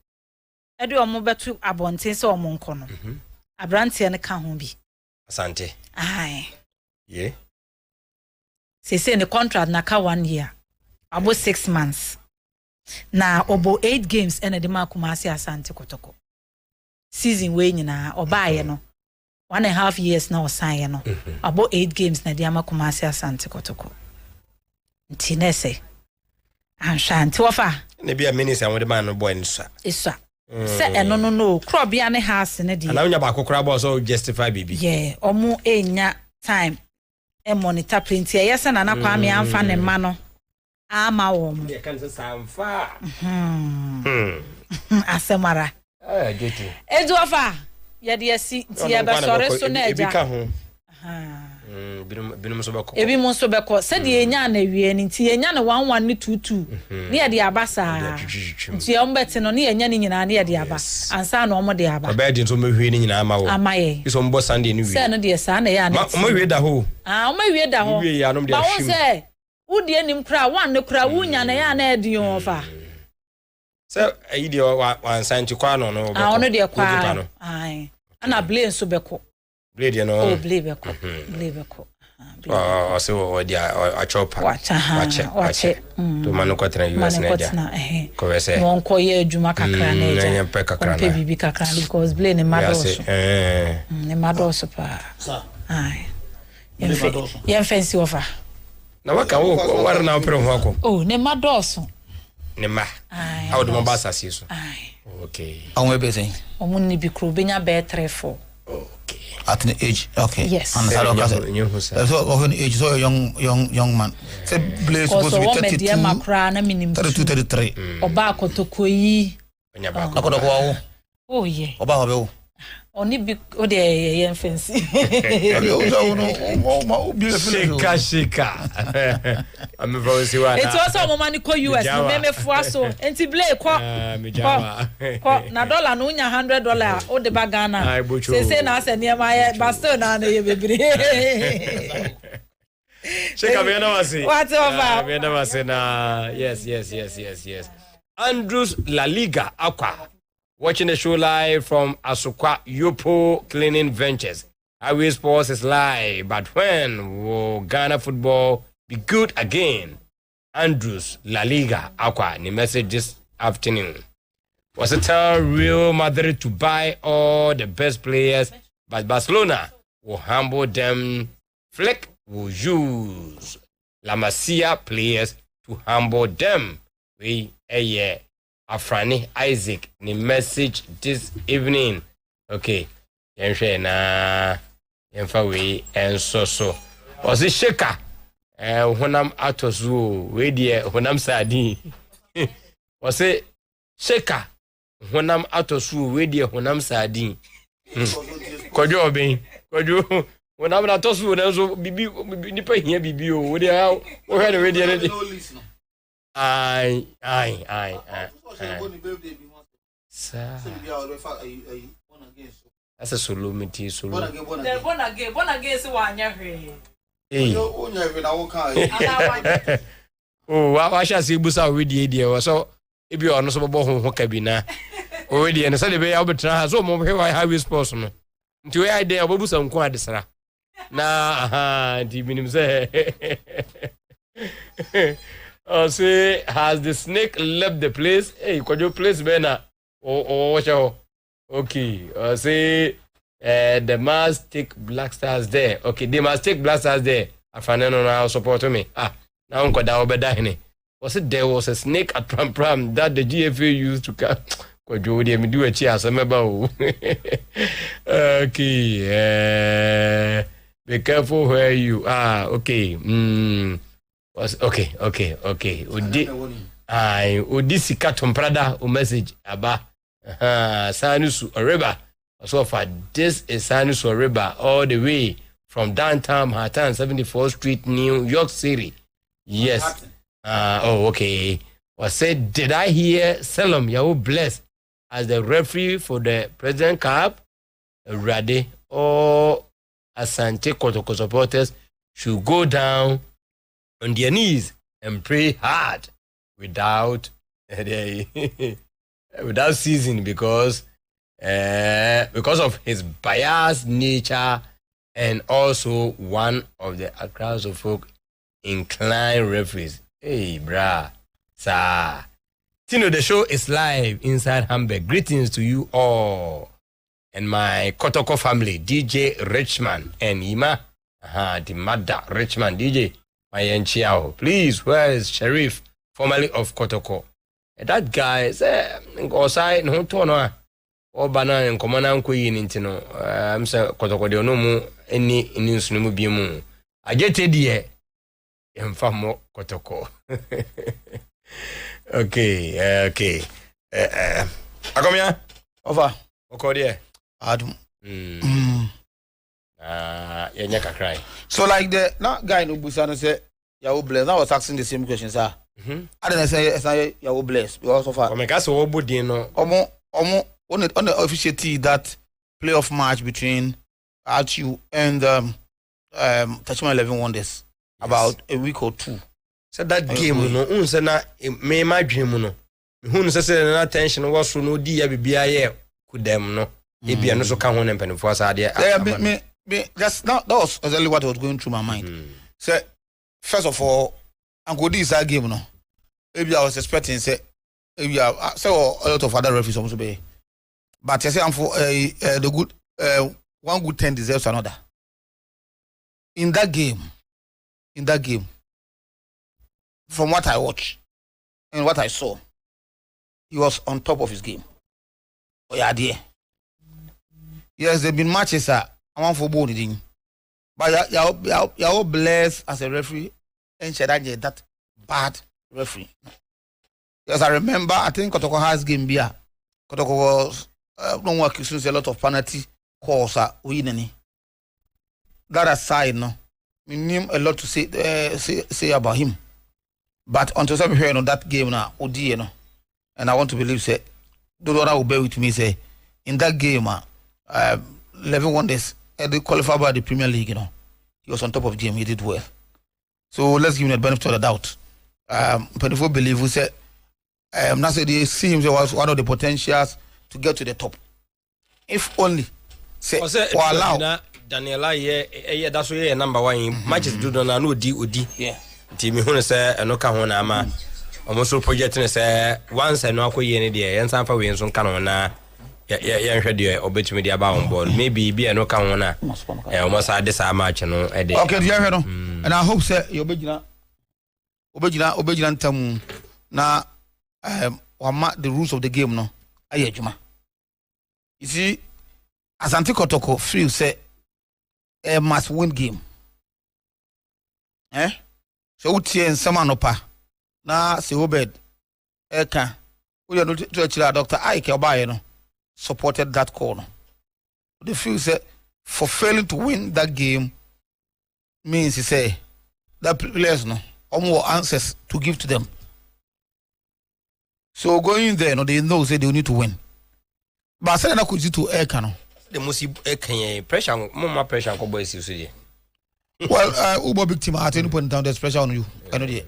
e de omo betu abonten se omo nko no abrantie ne ka ho bi Asante yeah say the contract na ka 1 year about 6 months na obo 8 games and the makumasi Asante Kotoko season we nyina obaye no 1.5 years na osaye no about 8 games na the makumasi Asante Kotoko ntinese anshanti wafa ne bia minister won de man no boy nsa isa se eno no crop bia ne house ne di ana unya ba kokora boss so justify bibi yeah omo enya time e monitor print e yesa na kwa me amfa ne ma no ama wo mo de kan se samfa asemara jetu eduafa ye de asi ti ya ba sore so na eja ebi ka ho binum so beko ebi mo so beko se de enya na wie ni ti enya na 11 ni 22 ni ye de abasa ti e ombete no ni enya ni nyina ni ye de aba ansa na omo de aba obedi so mahwie ni nyina ama wo amaye iso mbo Sunday ni wie se no de sa na ya na mo wie da ho mo wie da ho wie ya no de ahwim ba wo se udi enim kra wan ne kra wunya na ya na edi yon fa se ayi de wan santi kwa no no beko ono de kwa ai ana blame so beko blade no blame beko se o dia a chopa wache to manu kwatra US na ko wese mon ko ye adwuma kakra na eja nya pe kakra na bibi kakra because blame ne madoso ne madoso pa ai ye fancy ofa na waka wo war na opere ho ako ne madoso ne ma how do mabasa siso okay awon be say omun ni bi kro benya be 3-4 okay at an age okay yes and so of an age so young man say play supposed to be 32 makra na minimum 33 oba Kotoko yi Kotoko wo oh yeah oba hobe wo oni bi o de ye fancy shika I'm very sure it was some money ko US no me fuaso enti play ko na dollar no nya $100 o de ba Ghana say na ase niam aye basto na ye bebre shika me na wasi what over me na wasi na yes Andrews La Liga akwa watching the show live from Asukwa Yopo Cleaning Ventures. Highway Sports is live, but when will Ghana football be good again? Andrews La Liga Aqua, the message this afternoon. Was it tell Real Madrid to buy all the best players, but Barcelona will humble them. Fleck will use La Masia players to humble them. We a year. Afrani Isaac ni message this evening. Okay. Yenhwe na yemfa we enso so. Osi sheka honam atozu we die honam sadi. Osi sheka honam atozu we die honam sadi. Kojo oben. Kojo honam atozu na so bibi nipa hia bibi o. We dia o hwe we die ne. Ai. That's a solo meti solo. Born again se wanya hwe. Oh, wa sha se busa we die so e bi ono so bobo ho kabina. O we die no so de be ya obetra ha so mo hwe wa highway sports no. Nti we ide obobusa nko adesra. Na di minim se. Say, has the snake left the place? Hey, could you place Bena? Watch out. Okay. Say, they must take Black Stars there. Okay, they must take Black Stars there. Afaneno now support me. Now I'm going to was it there was a snake at Pram that the GFA used to catch? Could you do a cheer? Okay. Be careful where you are. Okay. Was okay. Udi sika tomprada o message aba. Sanusu Oriba. So far, this is Sanusu Oriba all the way from downtown Manhattan, 74th Street, New York City. Yes. Okay. Was said, did I hear Salom Yahoo blessed as the referee for the President Cup? Rade or Asante Kotoko supporters should go down on their knees and pray hard without ceasing because of his biased nature and also one of the Accra folk inclined referees. Hey, brah, sir. Tino, the show is live inside Hamburg. Greetings to you all and my Kotoko family, DJ Richman and Ima, the mother Richman DJ, my Chiao. Please, where is Sheriff, formerly of Kotoko? That guy is outside no tono or banana and common uncle in Intino. I'm saying Kotoko de no any news no bimu. I get it here. Infamo Kotoko. Okay. Akomia? Over. Okodie. Adum. Yeah, cry. So like the guy no Busano say Yahoo bless. I was asking the same question, sir. I didn't say Yahoo bless because of I guess Obudino. On the official that playoff match between RTU and Tachman 11 Wonders about a week or two. So that game no unse na me my dream no. Who say na attention was so no di ya bibia ye kudem no. E bia no so ka ho ne mpanifo asa de. Me that's not that was exactly what was going through my mind. So first of all, Uncle this game no. Maybe I was expecting say maybe a lot of other referees also be. But I say I'm for the good one good 10 deserves another. In that game, from what I watched and what I saw, he was on top of his game. Oh yeah, dear. Yes, there have been matches I want for both of them. But you're all blessed as a referee and that bad referee. Yes, I remember, I think Kotoko has game beer. Kotoko was no work since a lot of penalty calls are winning. That aside, no, we need a lot to say about him. But until some here on that game now, you know, and I want to believe say, those one will bear with me say, in that game, 11 Wonders, they qualified by the Premier League, you know, he was on top of the game, he did well. So let's give him the benefit of the doubt. But if we believe, we say, now say they see him was one of the potentials to get to the top. If only say or allow Daniela that's why number 1 matches do not know odi. Yeah. Team who say no ka ho na ma. Almost project say once I know akoye ne de yen san fa we nso ka no na ya hwede e obetumi de aba on board maybe be no ka ho na almost ade sa match no e de. Okay, you hear no. And I hope say you obegina ntam na the rules of the game no aye adwuma. You see, Asante Kotoko feel say a must win game. So utie nsema no pa na se obed eka we no to chira Dr. Ike Obaye no supported that call. The feel say for failing to win that game means he say that players no more answers to give to them. So going there, no, they know say they need to win. But I said I could to Eka no. The most pressure, more pressure on boys you. Well, Uber big team at any point in time there's pressure on you. I know that.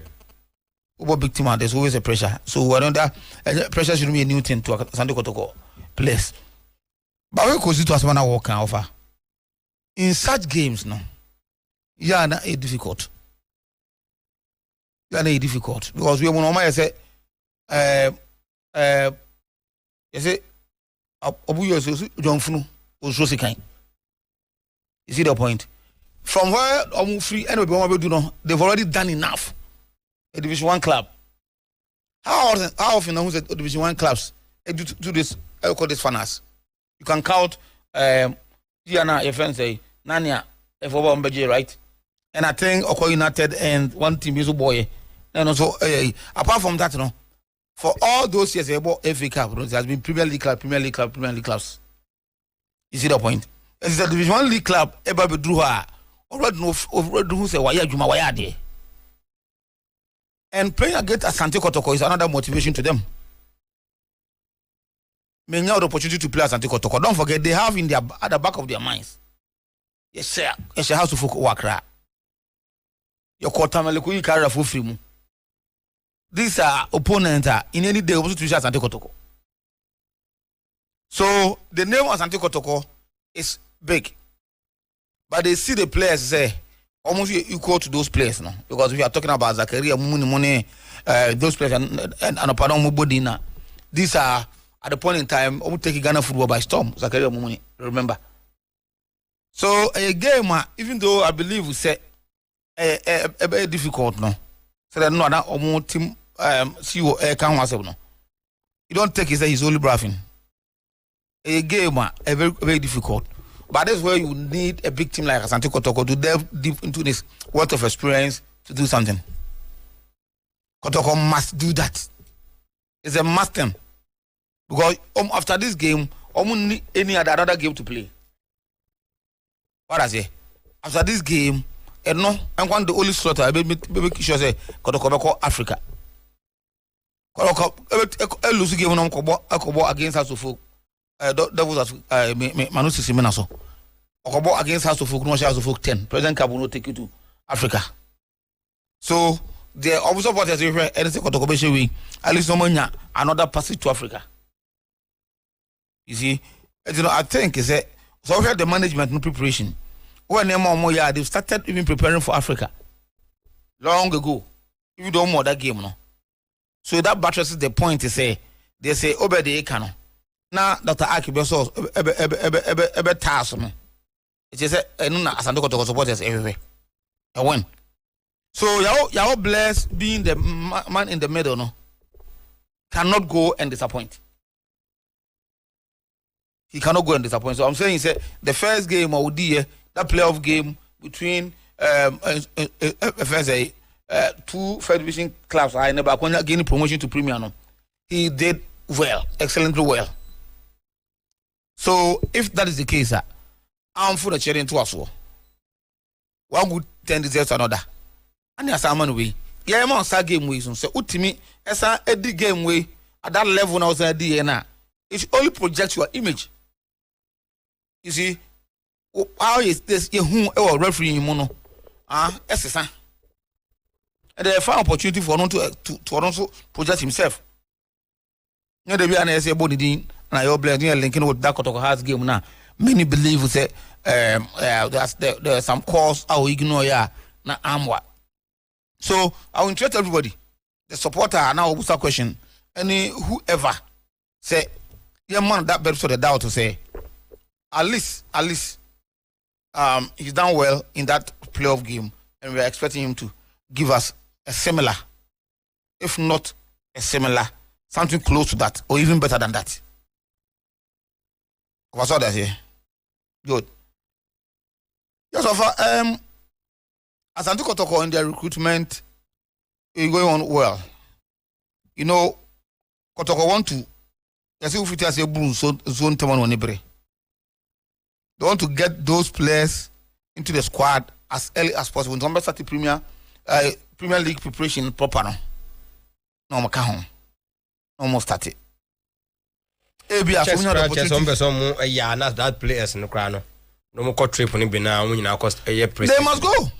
Uber big team there's always a pressure. So another pressure shouldn't be a new thing to Asante Kotoko place. But we could to Asmana walk can offer. In such games, no, yeah, na a difficult. Yeah, na difficult because we normally say, you say, Abu John Funu was so kind. You see the point? From where free anybody do no, they've already done enough. A Division 1 club. How often who's a Division 1 clubs do this? I call this finance. You can count. Diana, your friend say Nania, if over right. And I think Oko United and one team is a boy. And also, apart from that, for all those years about FA Cup, there has been Premier League clubs. You see the point? It's a Division 1 League club, ever be drew her. Already who say, why Juma, why are they? And playing against Asante Kotoko is another motivation to them. May have the opportunity to play Asante Kotoko. Don't forget, they have at the back of their minds. Yes, sir. Yes, how to focus work. Your quarter Maliku carry for free. These are opponents in any day opposite to Asante Kotoko. So the name of Asante Kotoko is big. But they see the players say almost equal to those players, no? Because we are talking about Zakaria, Muni, those players and Apadon Mubodina. These are at the point in time almost taking Ghana football by storm. Zakaria Mumuni, remember. So a game, even though I believe we say a very difficult, no. So that no that almost team CEO can was no. You don't take it say he's only bragging. A game, a very difficult. But that's where you need a big team like Asante Kotoko to delve deep into this wealth of experience to do something. Kotoko must do that. It's a must thing. Because after this game, need any other game to play. What I say? After this game, and no, I'm going to only slaughter. I make sure say Kotoko Africa. Kotoko lose game on Kobo against House of Folk. Devils Manusi Simenaso. Okobo against House of Folk, no House of Folk 10. President Kabu will take you to Africa. So the obviously what is here, anything Kotoko we at least another passage to Africa. You see, I think is that so here the management no preparation. When they've started even preparing for Africa long ago. If you don't know that game, no. So that buttresses the point to say they say Obede Ekano. Now Dr. Akibeso ebe task no. It is a no Asante Kotoko supporters everywhere. I win. So y'all blessed being the man in the middle, no. Cannot go and disappoint. He cannot go and disappoint. So I'm saying he said the first game of the that playoff game between two first division clubs I never gaining promotion to Premier. No. He did well, excellently well. So if that is the case, I'm for the chair into us. One good 10 deserves another. And there's a man way. Yeah, I'm on that game way. So ultimately, as a game way at that level now, it only projects your image. You see, how is this? You who or referee mono? Yes, and they found opportunity for him to also project himself. You know, they be an say body and your blend linking with that Kotoko has game now. Many believe say there's some cause I will ignore na amwa. So I will interest everybody. The supporter now will start question. Any whoever say yeah man that better so the doubt to say at least he's done well in that playoff game and we are expecting him to give us a similar, if not a similar, something close to that or even better than that. What's all that here? Good. Yes, of Asante Kotoko in their recruitment is going on well. You know, Kotoko want to they want to get those players into the squad as early as possible. Number 30 Premier League preparation proper no. No more home. Almost 30. That players in the crown. No more trip on it now. They must go.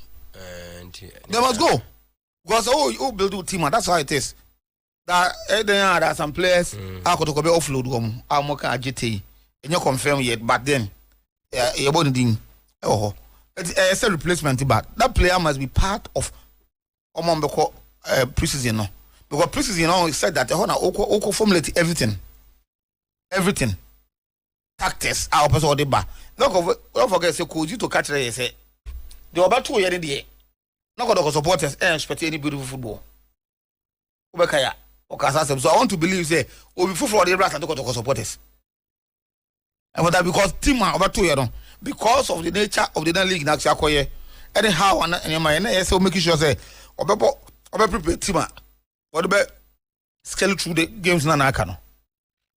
They must go. Because you build a team, that's how it is. That there are some players I could be offload them. I'm more GT. And you confirm yet, but then you're born it's a replacement, but that player must be part of preseason. No? Because preseason said that Oko formulate everything. Tactics, our person or the bar. Don't forget, say, could you to catch the say, they were about 2 years in the year. Not going to supporters and expect any beautiful football. So I want to believe, say, before for the brass and to supporters. And for that, because team over 2 years, because of the nature of the league, anyhow and my so making sure say obe prepare team what be scale through the games na aka no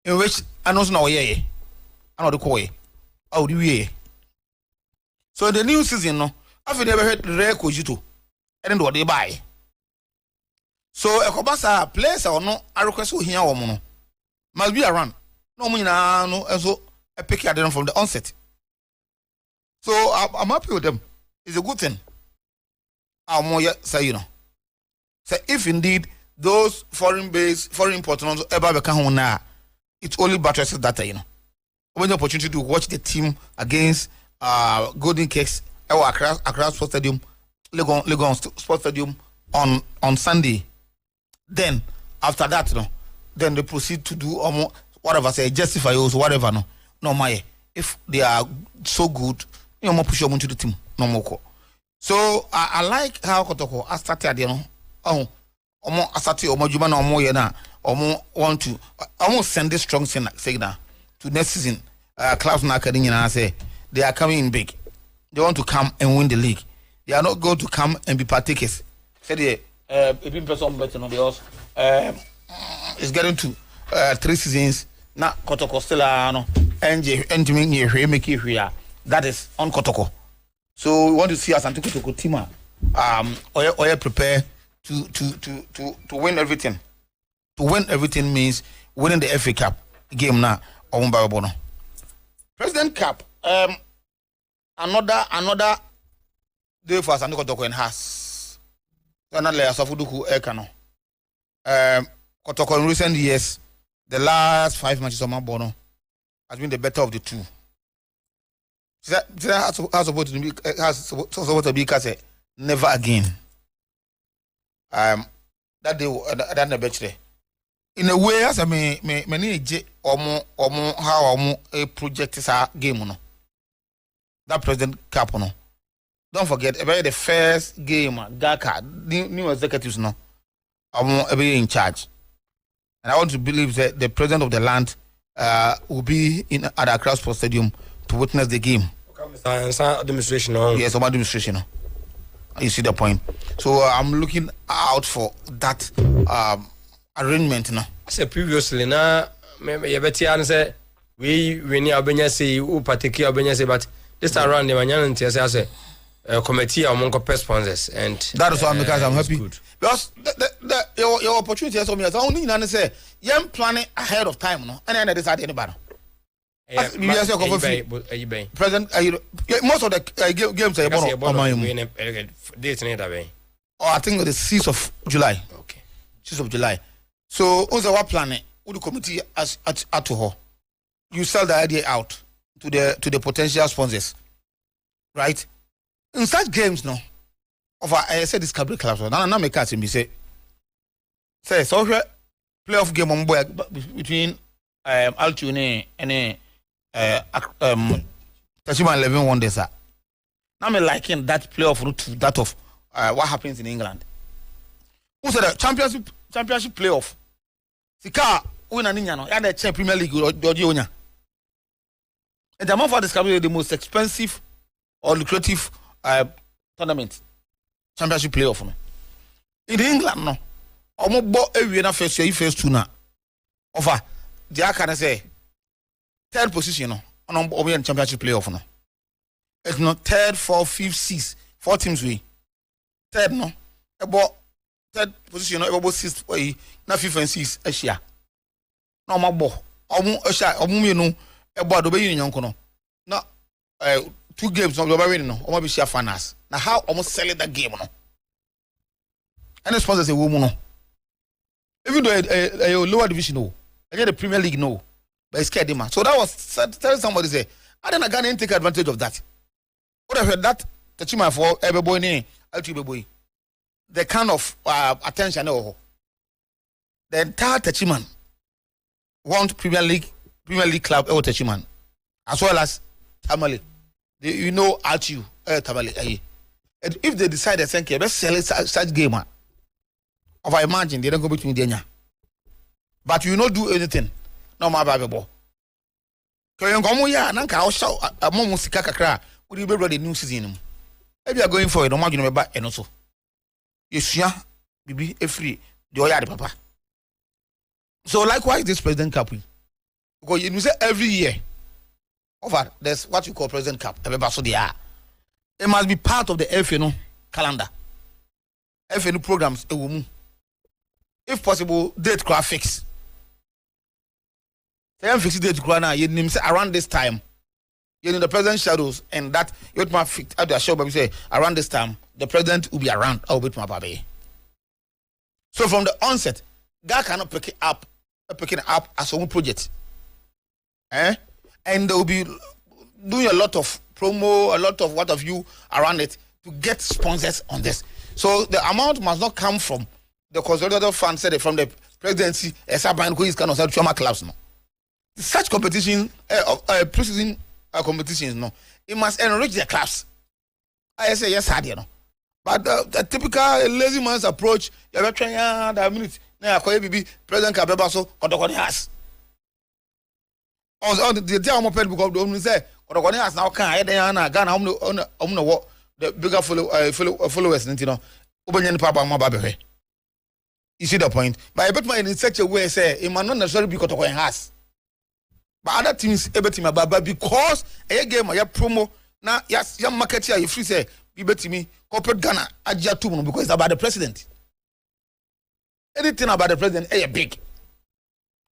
in which announce na oyeye and the koye how do we so the new season no after they heard rare cogito and what they buy so ekobasa players or no I request here or no must be around no money no so I pick at them from the onset so I'm happy with them. It's a good thing. Our more say say if indeed those foreign imports ever become home now, it's only buttresses that when the opportunity to watch the team against Golden Cakes or Accra Sports Stadium, Legon Sports Stadium on Sunday. Then after that, then they proceed to do whatever say justify us whatever no my if they are so good, more push them into the team no more. So I like how Kotoko started started Juma no more na want to almost send this strong signal to next season. Clubs na academy say they are coming in big. They want to come and win the league. They are not going to come and be partakers. Say the person better on the house. It's getting to 3 seasons. Na Kotoko still make it here. That is on Kotoko. So we want to see Asante Kotoko team or prepare to win everything. To win everything means winning the FA Cup game now on Babono. President Cup another day for Asante Kotoko and has. Another Asafuduku Ekano. Kotoko in recent years, the last 5 matches of Mabono has been the better of the two. Has supposed to be never again. That day that the birthday. In a way, as I many how a project is a game no. That President Cup no. Don't forget about the first game. Gaka new executives no. Be in charge, and I want to believe that the president of the land will be at Accra Sports Stadium to witness the game. Administration. Yes, administration. You see the point. So I'm looking out for that arrangement now. I said previously, na you say we need Albania say who particular Albania say, but this time around the Manyan say committee among sponsors, and that is why I'm happy good. Because your opportunity is me. I only say you're planning ahead of time, no, and then I decide anybody. Present, most of the games are I think the 6th of July. Okay, 6th of July. So, also what planning? Would the committee at her? You sell the idea out to the potential sponsors, right? In such games, no. I said this Cabri club. Now make it me say so here playoff game on boy between Altune and Tachima 11 one day, sir. Now me liking that playoff route to that of what happens in England. Who said the championship playoff? Sika win an Indian, and the Premier League or Dionia. And the amount for discovery the most expensive or lucrative tournament. Championship playoff no. In England no. Omo bo ewie na first year first two na. Over the can say third position no. On omo championship playoff no. It's not third, fourth, fifth, sixth, 4 teams we. Third no. About third position no about sixth way na fifth and sixth Asia. No omo bo. Omo Asia omo me no about do be yin no. Na 2 games no be winning no. Omo be share finals. Now how almost selling that game no? And the sponsors say woman no. Even though a lower division no, I get the Premier League no, but it's scared man. So that was telling somebody say, I don't Ghana take advantage of that. What I heard that Tachima for every boy name, boy, the kind of attention no. The entire Tachiman want Premier League club or Tachiman, as well as Tamale. You know Altu Tamale. And if they decide to say, let's sell it such game, of I imagine they don't go between the but you not do anything. No more Bible. Because you come here, Nanka, I'll shout a moment Kakakra, would you be ready new season? If you are going for it, no more you know and also. Yesua bibi free the oya the papa. So likewise this President Cup, because you say every year over there's what you call President Cup. So they are. It must be part of the FNO calendar. FNO programs a woman. If possible, date graphics. They fix date now. You name say around this time. You know the president shadows and that you might fit at the show, but we say around this time the president will be around. I will be my baby. So from the onset, God cannot pick it up as a own project. And they will be doing a lot of promo, a lot of what have you around it to get sponsors on this. So the amount must not come from the consolidated fund, said from the presidency, as a bank who is kind of trauma clubs. No, such competition, preseason competitions, no, it must enrich the clubs. I say yes, you know. But the typical lazy man's approach, you are trying that minute. Now, President Kabebaso, Kotoko has. On the day I'm open because the woman say, Kotoko has now can't Ghana on the bigger followers, you know, Ubanian Papa Mababe. You see the point? But I bet my in such a way, say, it might not necessarily be Kotoko has. But other teams, every team about because a game, I promo now, yes, young market here, if you say, be better me, corporate Ghana, Ajia Tumuno, because it's about the president. Anything about the president, big.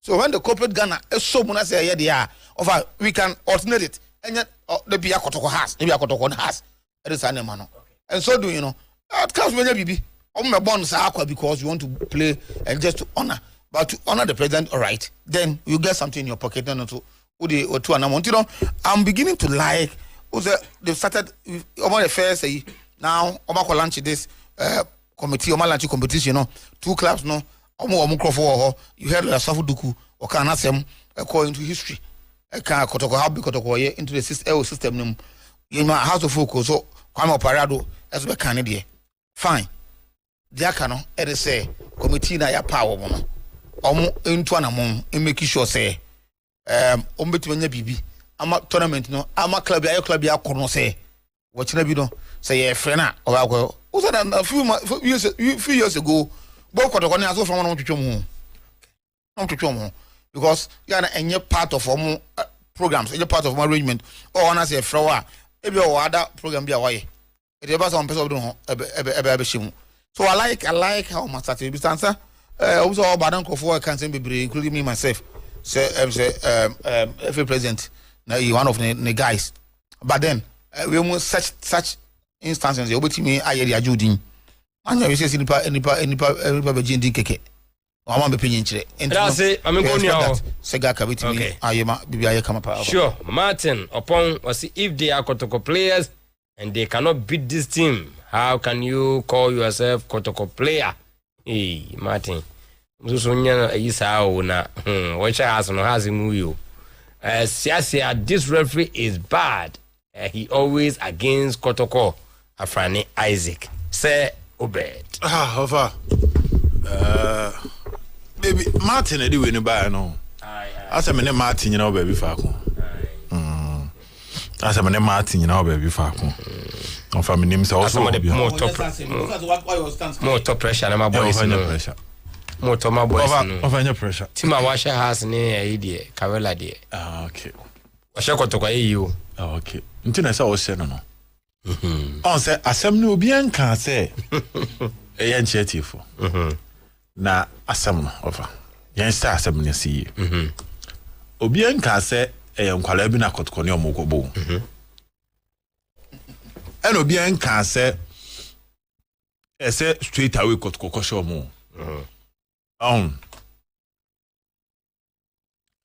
So when the corporate Ghana is so much say, yeah, they are, over we can alternate it, and yet the Bia Kotoko has, maybe a Kotoko has, it is an man. And so do you know, that comes when you be. On my bonds are because you want to play and just to honor. But to honor the president, all right, then you get something in your pocket and to an amount. You know, I'm beginning to like. They've started over the first say now. Omako launch this committee, Oma launch competition. You know, 2 clubs. No, Omo you heard Safu Duku or Kanasem according to history. Can Kotoko have Kotoko into the system. You know, House of Focus. So Kwame Parado as we can fine. Diakano, it is say committee na ya power woman. Into an among and making sure say between bibi. Ama tournament no, ama club ya kono say. What you know, say a friend or a few years ago, both Kotoko has from one to Chomo. Not to Chomo. Because you are any part of programs, any part of my arrangement, or on as a flower, if your other program be away. It was on person. So I like how much that is answer. Also, Badan Kofor can be including me myself. Say, every president, one of the guys. But then we almost such instances. You bet me I hear Judin. And you say any Jindi keke. I want to be pinching. And I say I'm going now. Sega kabiti me. I come up. Sure, Martin. Upon was if they are Kotoko players and they cannot beat this team. How can you call yourself Kotoko player? Hey, Martin. Musunya isa na wacha asono hazimu yo. This referee is bad. He always against Kotoko. Afrani Isaac. Say Obed. Hover. Baby Martin edi we ni ba no. Asa me ne Martin nyina oba bi fa ko. Asa me ne Martin nyina oba bi fa ko. On family name so also more top pressure na my boys no pressure more to my boys no over pressure tima washa has ne idea Kawela de okay washa Kotoko you okay ntina say o se no on say asem no obi anka say e yan chiatifo na asem no over yan say asem ne see obi anka say e yan kwala bi na Kotoko ne omogobo and Obian can say, straight away Kotoko show more. And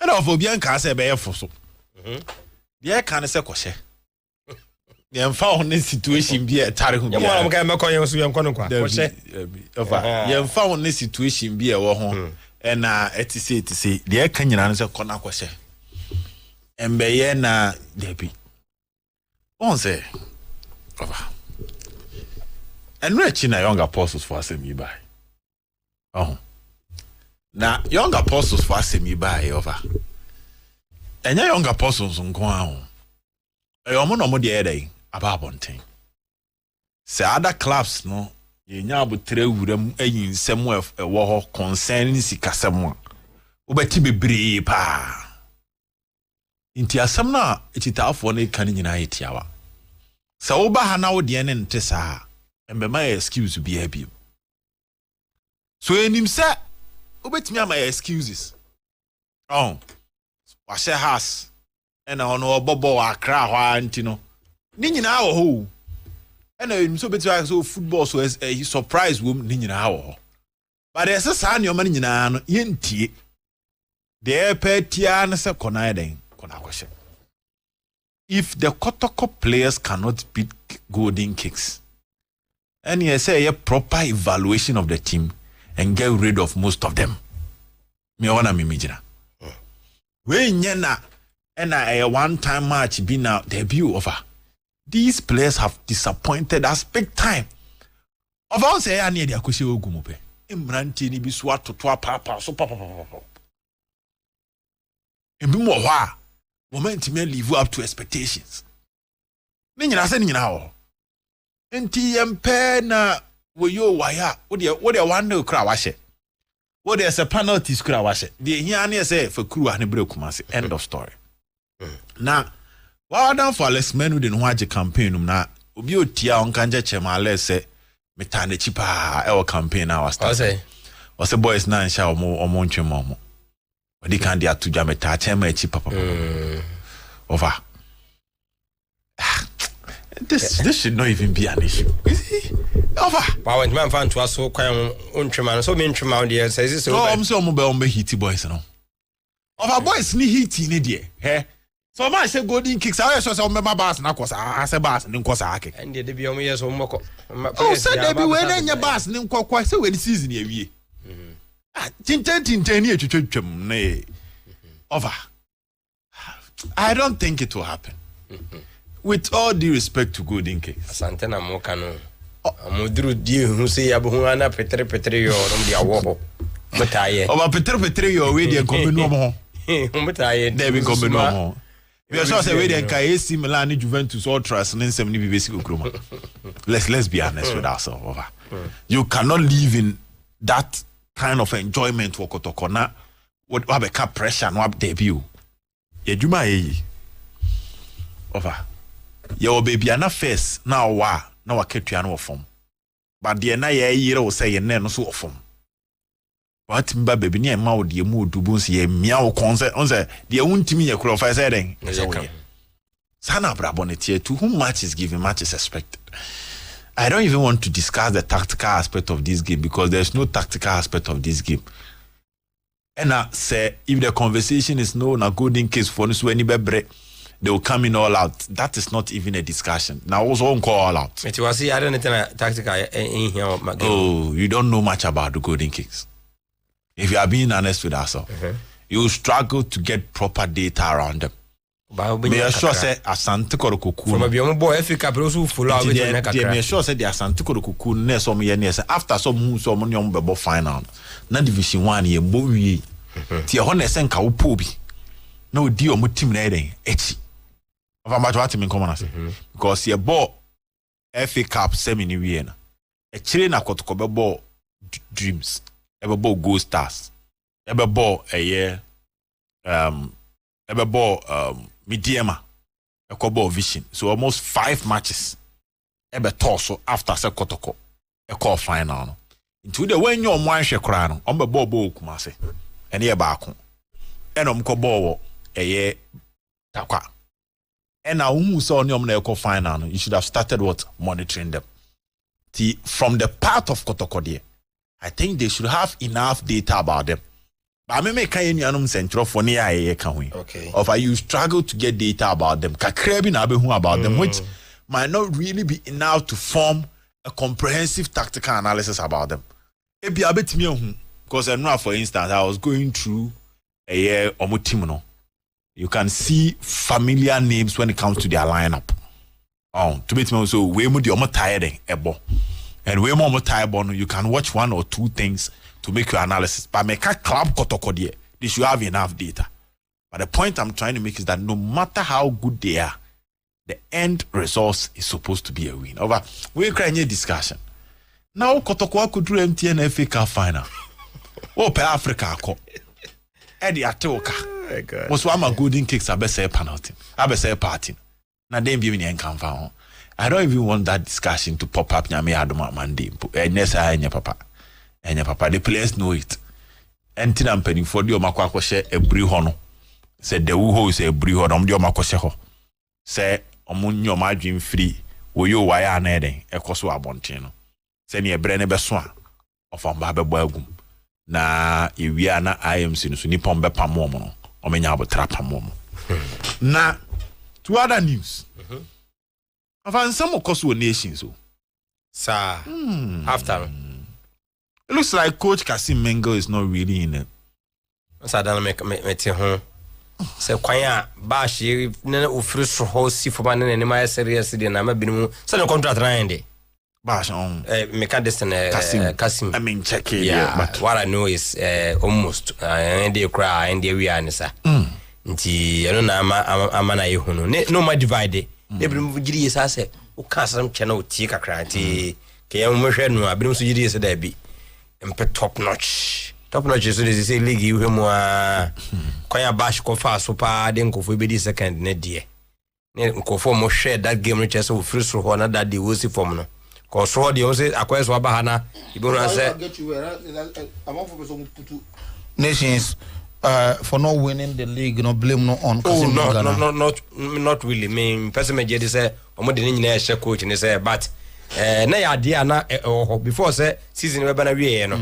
of Obian can say, Bear for so. The air can say, Koshe. The found this situation be a Tarihu. You found this situation be a war and to say, the air can answer Kona Koshe. And Bayena Debbie. On say. And reaching a young apostles for assembly by. Oh, now young apostles for assembly by over. And young apostles on Guan. A woman on the day about one thing. say other clubs no ye nya abotre wuram ayin nsem wo ho concern sikasem a obeti bebre pa inti asem na etitafo na kan nyina yetiawa sa wo ba ha na wo de ne nte saa embema excuse bi abi so enim sa obetimi ama excuses wa share house ena ono obobo akra ho anti no ni nyina wo ho ena enim so betimi so football so a surprise wom ni nyina wo ho but ese saa ne o ma nyina no yentie de petia na se kona eden kona kwhye if the Kotoko players cannot beat golden kicks and you say a proper evaluation of the team and get rid of most of them me wanna me mijina we nyena and a one time match be now debut over these players have disappointed us big time of all say ani dia kwhye ogumupe imranti ni bi so atoto papa so papa ebi mo ho a moment me live up to expectations ni nyina se ni nyina ho enti yempe na wo yo waya wo de one kra wa hye wo de se penalties kra wa hye de hia na se fa kuru ane bre kuma se end of story na wa dan for less menu de no age campaign na obi otia on kanje chema le se metane chipa e o campaign na wa start o se boys na nsha omo ntwemo omo odi kan dia to dwa meta chema chi papa over this should not even be an issue. Over. But when man found to us so quite untreman, so mean treman there says so. I'm so mobile hiti boys no. Over boys ni hiti ni there. He. So man say golden kicks. I so remember bass na kosa. I say bass ni kosa ake. And dey be o me so moko. Oh, say dey be when nya bass ni kokwa say we the season e wie. Tinten ni etwetwetwem na. Over. I don't think it will happen. With all due respect to golden kicks. Asante na mo kanu. Amodru die hu say abu ana petre yo no dia wo. Metaye. Oba petre yo we dey komenu mo. Metaye. Dey be komenu mo. We also say we dey kai AC Milan and Juventus all trust nin 70 BBC okroma. Let's be honest with ourselves. Over. You cannot live in that kind of enjoyment for Kotoko na what have a pressure no debut. Ejuma yi. Over. Your baby ana first na waketua no form but the na ye yire wo say ye no so form what mba baby ne ma wo de mu odubu nse ye mia wo konse onse de wuntimi ye kro fa say den sana brabo ne tie to whom match is given match is expected. I don't even want to discuss the tactical aspect of this game because there's no tactical aspect of this game. And say if the conversation is no na golden case for no so any bebre they will come in all out. That is not even a discussion. Now also won't call all out. It was I don't know tactical in here. Oh, you don't know much about the golden kicks. If you are being honest with ourselves, you struggle to get proper data around them. Me sure say Asante Kotoko from a young boy Africa but also full of it. Me sure say the Asante Kotoko ne so me ne say after some young bebo final. Na division 1 ye bo wi. Ti e ho na sen ka wo po bi. Na odi o mo team na eden echi. Of match what me come on say because your ball FA Cup semi ni wie na e chire na Kotoko be ball dreams e be ball gold stars e be ball e be ball mediema e ko ball vision so almost 5 matches e be torso after say Kotoko e call final no into the when your man hwe kra no on be ball kuma say ene e ba ko e no mko ball e takwa. And now who saw na final, you should have started monitoring them. From the part of Kotoko there, I think they should have enough data about them. But I may make central for okay. Or if you struggle to get data about them, about them, which might not really be enough to form a comprehensive tactical analysis about them. Because I know, for instance, I was going through a year Omutimono. You can see familiar names when it comes to their lineup. To be so we mo the omo tired ebo. And we more tired you can watch 1 or 2 things to make your analysis. But make a club Kotoko there, they should have enough data. But the point I'm trying to make is that no matter how good they are, the end result is supposed to be a win. Over we cry any discussion. Now Kotoko could do MTN FA Cup final. Oh, per Africa ko. Eddie Atoka. Was one of golden kicks I best say penalty. I best say party. Now they be in encounter. I don't even want that discussion to pop up. Nyame adoma Monday. Yes, I enya papa. Enya papa. The players know it. And I'm penny for the Omakwa share a brew hono. Said the Wuho is a brew on the Omakwa. Say, Omunyo margin free. Wo yo wire nede. Ekoso abontino. Say near Brenne Beswan. Of Ambabe Boyagum. Na iwia na IMC no so nipa mbepa momo no omenya abotrapa momo na to other news some okoso nations so sir after it looks like coach Kasim Mengo is not really in it so that make ho se kwanya ba hye na ofiri so ho si fo ba na ne ma serious de na ma binu so the contract na ende Bash on Kasim. I mean, check it. Yeah, but what I know is almost and they cry and they we are nisa. Nti ano na ama na yehu no ma divide. They bring gidi is ase. O ka sam channel tie kakra nti ke yam mo hwe no abrim so gidi is da bi. Empe top notch. Top notch so they say league you hemu a kwanya bash ko fa so pa de nkofo be di second na die. Ne nkofo mo share that game no chese o free so ho na that dey wo si form no. Cause what you say, acquires Wabahana, you say, nations for not winning the league, no blame no on. Not really. Me, person may say, I'm not the share coach, and they say, but na idea na before say season we bana wie no.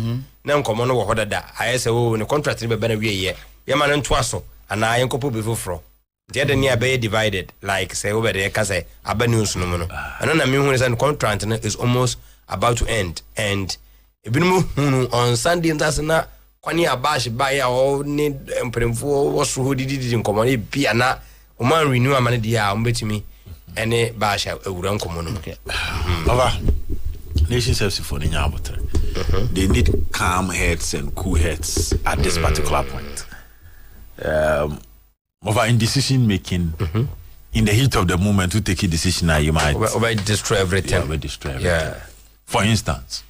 Na come on over that. I say, oh, the contract we bana wie ye. Ya man ntwaso, and I enkopo before. The other near be divided, like say over there, cause aba news no no. And then I mean when the contract is almost about to end, and even on Sunday that's na kwani abash buy or need empemfo was who did in common be na o man renew amane dia umbetimi ene bash ewuran common. Over Nation FC for the Nyabotre. They need calm heads and cool heads at this particular point. Over in decision making, in the heat of the moment, to take a decision, you might destroy everything. Yeah, destroy everything. Yeah. For instance,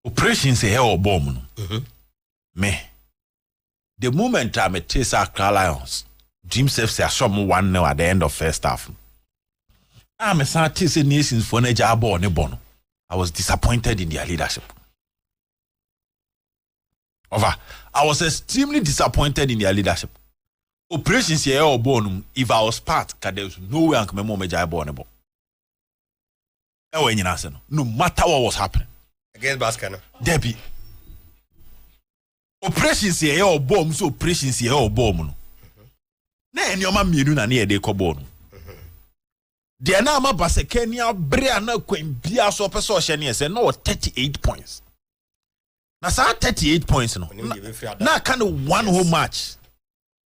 operations a hell bomb. Me, the moment I met Accra Lions, Jim Sef say I saw me 1-0 at the end of first half. I'm a scientist in nations for a job or bono. I was disappointed in their leadership. Over, I was extremely disappointed in their leadership. Operations here or born if I was part, cause there was no way I can remember my born. No matter what was happening against Bascano. Debbie. Operations here or bomb, so operations here or bomb. Na your man miru na near de cobon. The anama Basekenia Briana Queen Bia so person say no 38 points. Na sa 38 points no. Na kind of one whole match.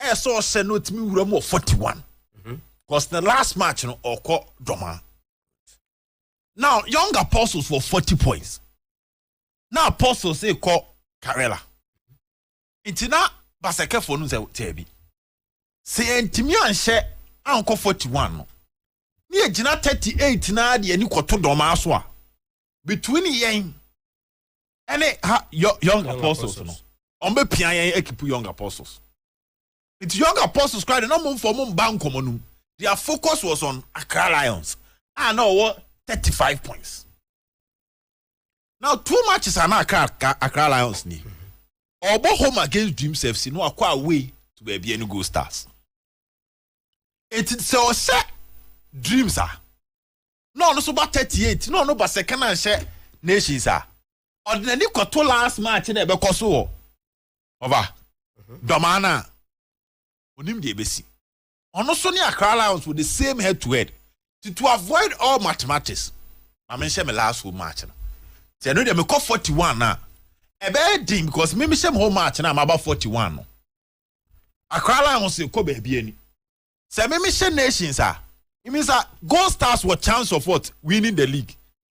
I saw send no to me Romo 41. Because the last match no or drama. Now young apostles for 40 points. Now apostles say call Carella. Intina Baseke for no say say ntimi anhye anko 41 no. Ni gina 38 na de ani kwoto doma so a. Between yen any young apostles no. Ombe pia yen equipe young apostles. It's young apostles cried no move for mum bank common. Their focus was on Accra Lions. I know what 35 points. Now 2 matches are now Accra Lions ni. Obo home against Dreams FC no akwa away to be any Go Stars. It's so set Dreams are. No so about 38. No but second and share nations are. Ordinary kwato last match na be koso. Over. Domana. Onim de besi. Ono so ni Accra Lions with the same head to head. To avoid all mathematics. I mention my last home match. Say no dey me call 41 now. E be din because me shame home match na I'm about 41 no. Accra Lions say ko be bi ani. Say me shame nations ah. It means that Gold Stars were chance of what winning the league.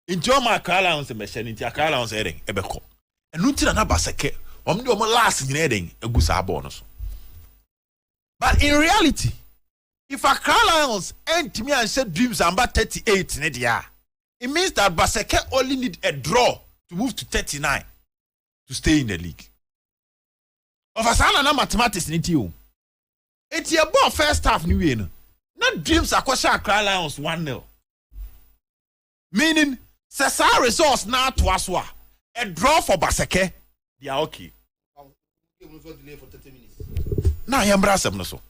Into my Accra Lions me shame into Accra Lions heading e be ko. Enu ti na ba seke. Omni omo last nyina heading egu sa ball no so. But in reality, if Accra Lions end me and said dreams about 38 in the it means that Baseke only need a draw to move to 39 to stay in the league. Of a son and mathematics in you. It's your ball first half new year. Not dreams Aquasha Accra Lions 1-0. Meaning Cesar resource now to Aswa. A draw for Baseke. They are okay. Now I embrace them so.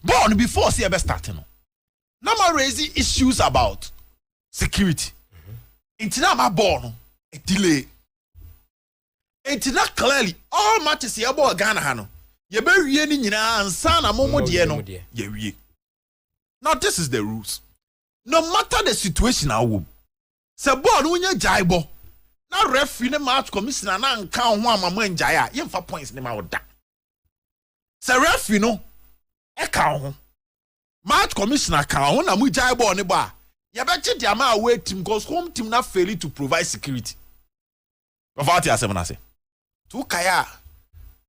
Born before see best starting. Now I'm raising issues about security. It's not my born a delay. It's not clearly all matches here about Ghana Hano. You bury any and son a momo dieno. Yeah. Now this is the rules. No matter the situation I will. Se born when you jaibo. Now referee the match commissioner na count one mama njaya. You for points ne ma oda. Se referee no e count. Match commissioner count na mu jaibo ne ba. You better the amount away team because home team not failing to provide security. About your 7 I say. To Kaya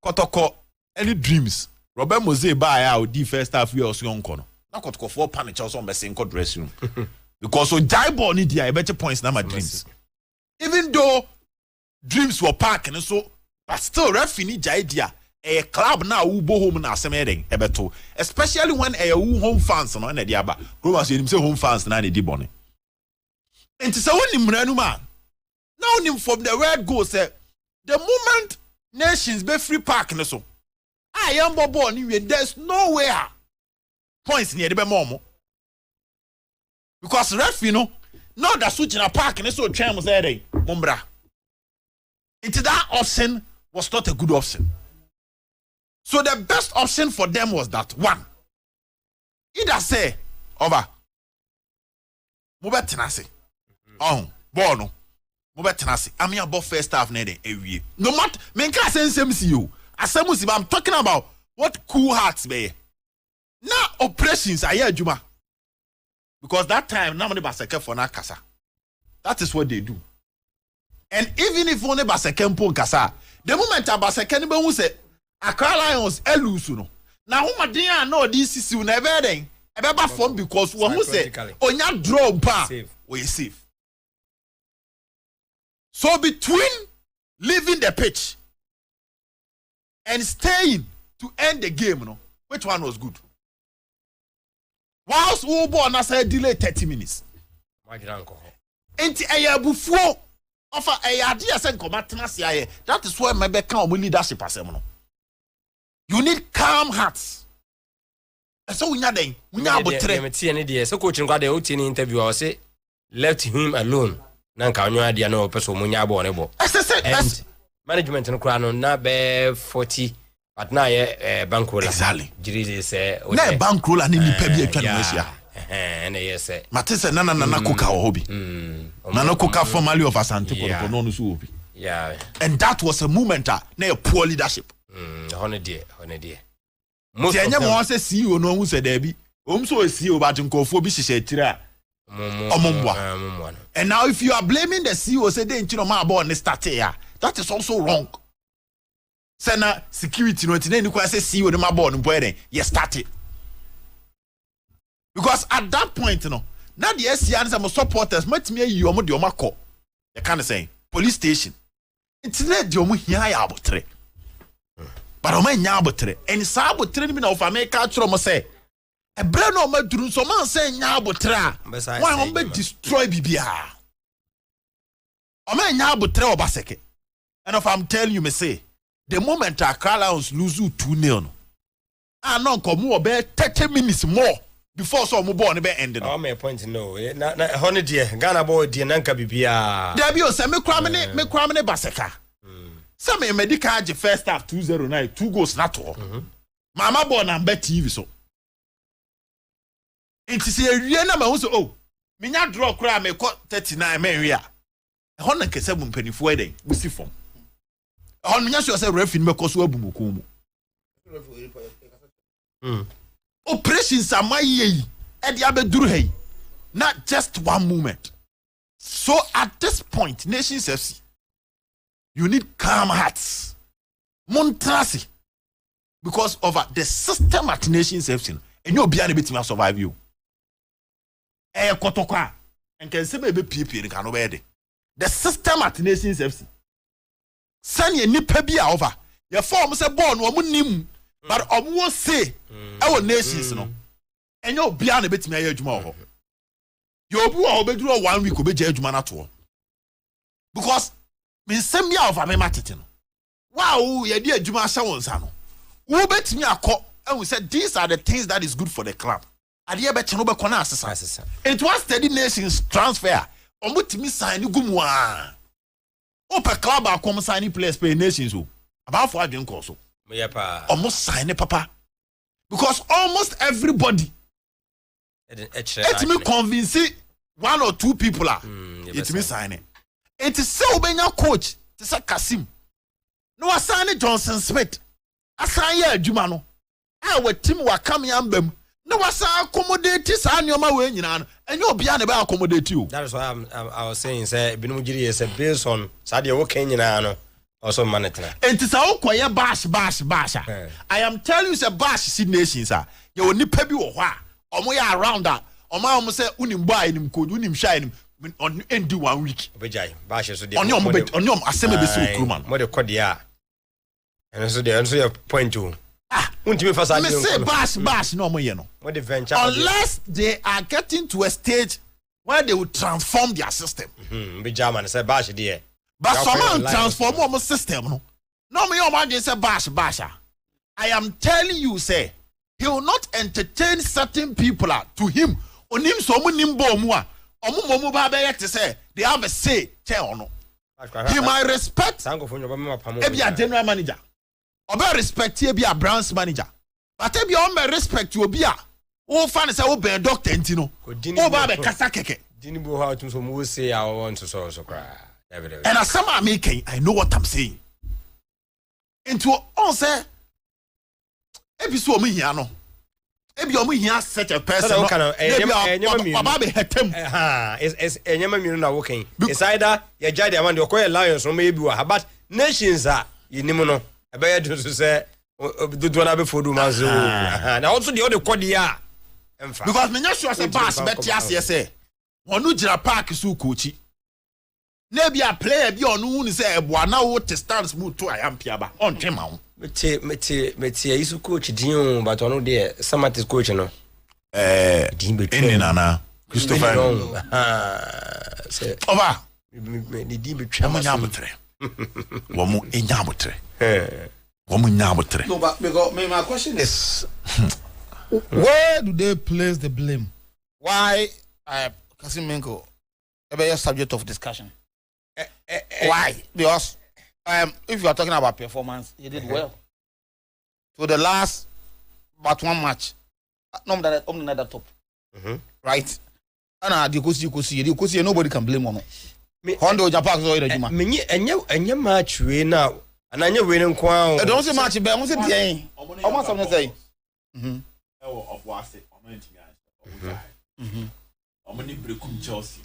Kotoko any dreams. Robert Mose by our first half year or so on corner. Now Kotoko 4 panic also on the same dress room. Because so Jaibo need the better points now my dreams. Even though dreams were parking and so but still referee idea a club now who go home na semeding ebeto especially when a home fans no na dia ba Roma say him say home fans na dey bone enti say woni mranu ma now him from the red goal say the moment nations be free park no so I am bobo ni there's nowhere points near the be more because referee no that switch in a park and so tram was there mombra into that option was not a good option. So the best option for them was that one. Either say over Mobet Tenasi. Bono. Mobet Tenasi. I'm here about first half near the no matter men can say MCU. I'm talking about what cool hearts be. Now operations are here Juma. Because that time nobody baseke for na kasa. That is what they do. And even if only baseke pon kasa, the moment baseke be who say Accra Lions elusu no. Na who madin no this is you never then. Ebeba form because who say onya draw pa we safe. So between leaving the pitch and staying to end the game no, which one was good? Whilst Ubo na say delay 30 minutes. Enti ayabufuo offer ayade ase nkomatena se aye. That is why my back on leadership asem no. You need calm hearts. So we nya abotre. Me tie ne de so coach ngwa de o tie ni interview o say left him alone. Na nka onyo ade na o person mo nya abo ne bo. And management no kra no na be 40 but na ye bankroller. Exactly. Jiri say na bankroller ni nipa bi atwa no asia. Na yes. Matese na koka o hobi. Na koka formerly of Asante Kotoko no so hobi. Yeah. And that was a moment na a poor leadership. Honey. Most of them want say CEO no who said there be. So CEO but nkofo bi hihye tira. And now if you are blaming the CEO say they ntino ma about ne start here, that is also wrong. Say na security no ntine ni kwa say CEO ne ma about no boy you start it. Because at that point no, now the SCA and some supporters matimi yi omo de omo call. You can say police station. Ntine de omo hia ya abotre. But o man nya abotre and sa abotre ni bi na of America tro mo say e bre no ma duru so man say nya abotre a why on be destroy bibia o man nya abotre obaseke. And if I'm telling you me say the moment Accra Lions lose 2-0 no no come o be 30 minutes more before so mo ball no be end no. Oh my point no na honey dear Ghana boy dear nanka bibia there be o say me kra me ne baseka. Some medical age first half 2-0 2 goals na to. Mama born na bet TV so. Enti se awie na ma wo so oh. Me nya draw kra me ko 39 men wi a. E ho na kese bu mpanifo e den. Musi form. E ho nya so say referee me ko so abu moko mu. Operations amaye yi e dia be duru hey. Not just one moment. So at this point Nations FC you need calm hearts. Montrasi. Because of the system at Nations FC. and you be an bit to survive you. Kotoko and can say maybe PP can obey the system at Nations FC. Send ye nipa bi over. Your form say born nim, but almost say our nations no. And you be an bit me tomorrow. You be do 1 week be judgment at all. Because me send me over me matete no. Wow, ye dey adwuma sha won sa no. Wo betimi akọ and we said these are the things that is good for the club. Ade be cheno be kọ na asesa. It was steady nations transfer. Omutimi sign gumwa. Open club akom sign players pay nations o. About for adwen ko so. Me pa. Almost sign papa. Because almost everybody it me convince 1 or 2 people are it me sign it. It is so benya coach to say Kasim. No assign Johnson Smith. Assign ya adwuma no. Our team wa come yambem. No assign accommodate sa nyoma we nyina no. Enye obi a na be accommodate you. That is why I was saying say binum giri is based on sa de wo kan nyina no. Also manetna. Enti sa okoye bash. I am telling you say bash si nations ah. Ye oni pa bi wo ho a. Omo ya around that. Omo say unim boy enim code unim shy enim on end 1 week. Obejai bash so de. Onyom asem be so kuruma. Mo de code ya. And so your point too. Me say bash no more no. What the venture unless they are getting to a stage where they will transform their system. Be German say bash there. But someone transform our system no. No me your man say bash. I am telling you say he will not entertain certain people to him. Onim so mu nimbo mu a omo ba be yet say they have a say tell no. He might respect be a general manager. Obe respect ye be a branch manager. But e be o me respect you be a o fan say o be doctor ntino. O ba be kasa keke. Dinibo how to so mu say I want to so cry. And as some are making, I know what I'm saying. Into on say episode me here no. Ebi o mu here such a person. Baba be hetem. It's enyama mi na wo kan. It's either ye jade am de okoye lions no maybe wa but nations are yinim no. Ebe do so say do na be fodu manzo. Na also the other code ya. Because me sure say bass bet yes say. Onu gira park so coachi. Na be a player bi onu hu ni say eboa na wo te stand smooth to ayampiaba. On twema ho. Meti isu coach din but onu de Samatis coach no. Eni nana Christopher. Say over. Me di betwa amanyabotre. Womu enyabotre. Womu nyabotre. No, but because my question is where do they place the blame? Why Kasim Menko a subject of discussion? Why? Because if you are talking about performance, he did well. So the last but 1 match, another top, right? And you could see nobody can blame on it. Hondo Japan so ira me enye match we now and anya we nkwa I don't say match be I say dey almost something say of wase omani brekum Chelsea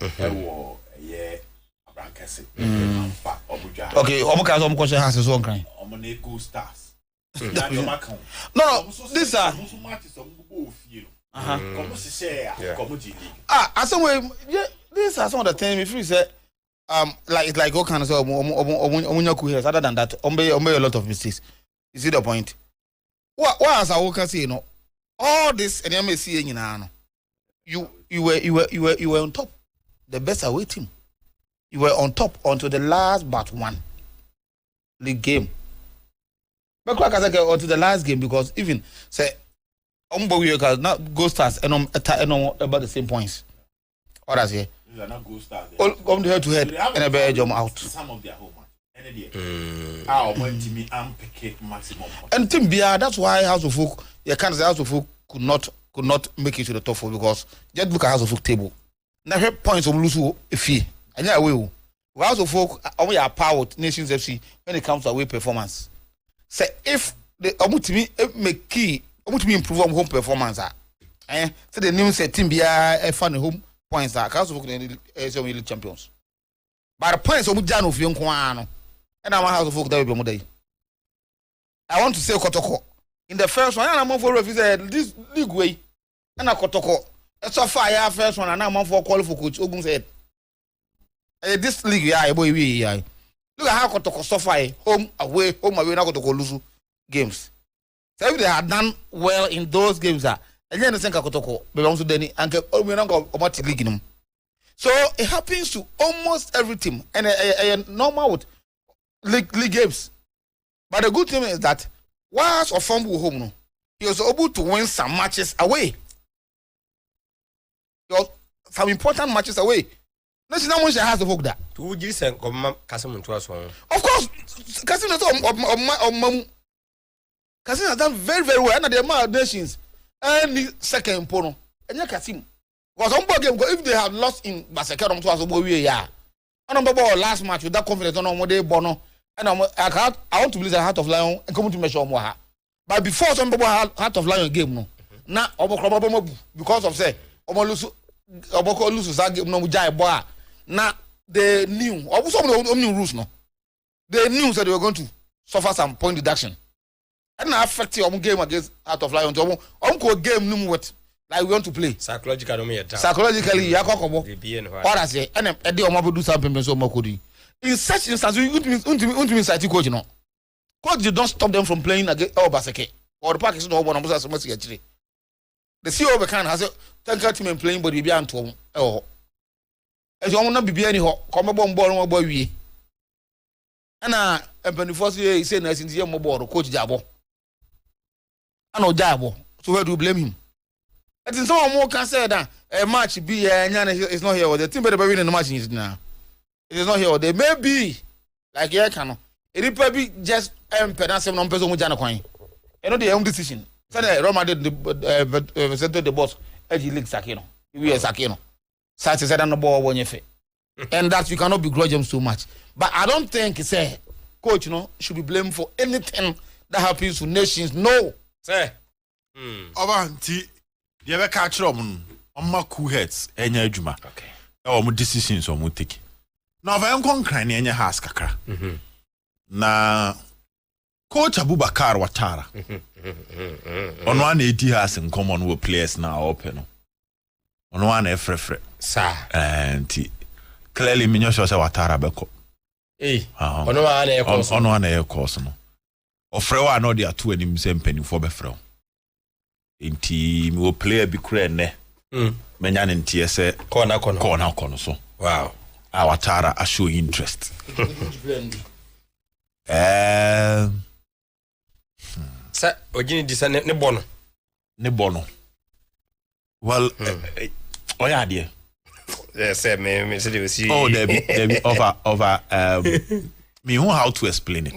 ye abrankese amfa obudwa okay omuka so omko has so nkran omani go stars no this are as some way these are some of the things if you say like what kind of say omunyaku here other than that ombe a lot of mistakes. You see the point? What as I can say, you know, all this and you see you were on top. The best away team. You were on top until the last but 1 league game. But like I said, until the last game because even say not go stars and about the same points. What I say? Come to head to head and a bear jump out. Some of their home maximum. And Team Bia, that's why House of Folk, you can't say House of Folk could not make it to the top 4 because just look at House of Folk table. Now points of lose a fee. And yeah, we House of Folk only are power Nations FC when it comes to away performance. Say if the make key improve on home performance. So the new say Team Bia fan home points are House of Folk league champions. But the points of Mujano of young Kwano and our House of Folk that will be day. I want to say Kotoko. In the first one, I'm for this league way. And a Kotoko. That's a fire first one, and I'm for call for coach Ogun said. This league, yeah, boy, yeah. Look at how Kotoko suffer home away, now Kotoko lose games. So if they had done well in those games, and then the Senka Kotoko belongs to Denny and we don't go about league in them. So it happens to almost every team, and normal with league games. But the good thing is that whilst a fumble home, he was able to win some matches away. Some important matches away. National Munch has to hook that. To you say, Casim to us. Of course, Casim has done very, very well. And the amount of nations, and second Pono, and yeah, Casim. Because on board game, if they had lost in Basakadom to us, yeah. And on the last match with that confidence on Monday Bono, and I want to believe the Heart of Lion and come to measure more. But before some people had Heart of Lion game, no. Now, because of say, Oboko lose that game, no Jai Boa. Now, they knew, or some of the new rules, no. They knew that they were going to suffer some point deduction. And now affect your game against Heart of Lion. Uncle game, no what. Like we want to play. Psychologically, what I say, and they will do something so much. In such instances, you won't be inside coach, you know. Coach, you don't stop them from playing against Basake or the park is not one of us. The CEO of the can has a tanker team and playing, but we be on to oh, as you will not be any hot, come upon ball, boy. We and when the first year he said, I see your mobile coach Jabo. I know Jabo, so where do you blame him? I think someone more can say that a match be is not here or the team better be winning the match now. It is not here or they may be like yeah can it probably just penance non person with Jana coin. You know the own decision. So the Roma did the boss edgy league Sakino. We are Sakino. Such as on the ball when you fit. And that you cannot begrudge them so much. But I don't think say coach, you know, should be blamed for anything that happens to nations. No. Say. Avanti. You ever catch them on my cool heads, and your juma. Okay. Or more decisions or more take. Now, if I am conquering any house, Kakra. Na Coach Abubakar Watara. On one 80 has in common with players now open. On one F. Sir. And clearly, Minyosha Watara Beko. On one air course. Or Frewa, no, there are two and him same penny for Befro. Inti mi wo player bi kura ne menya ne ntie se corner so wow Awatara I show interest sa ogini disa ne bono well oya de say me say they see oh there be over me who how to explain it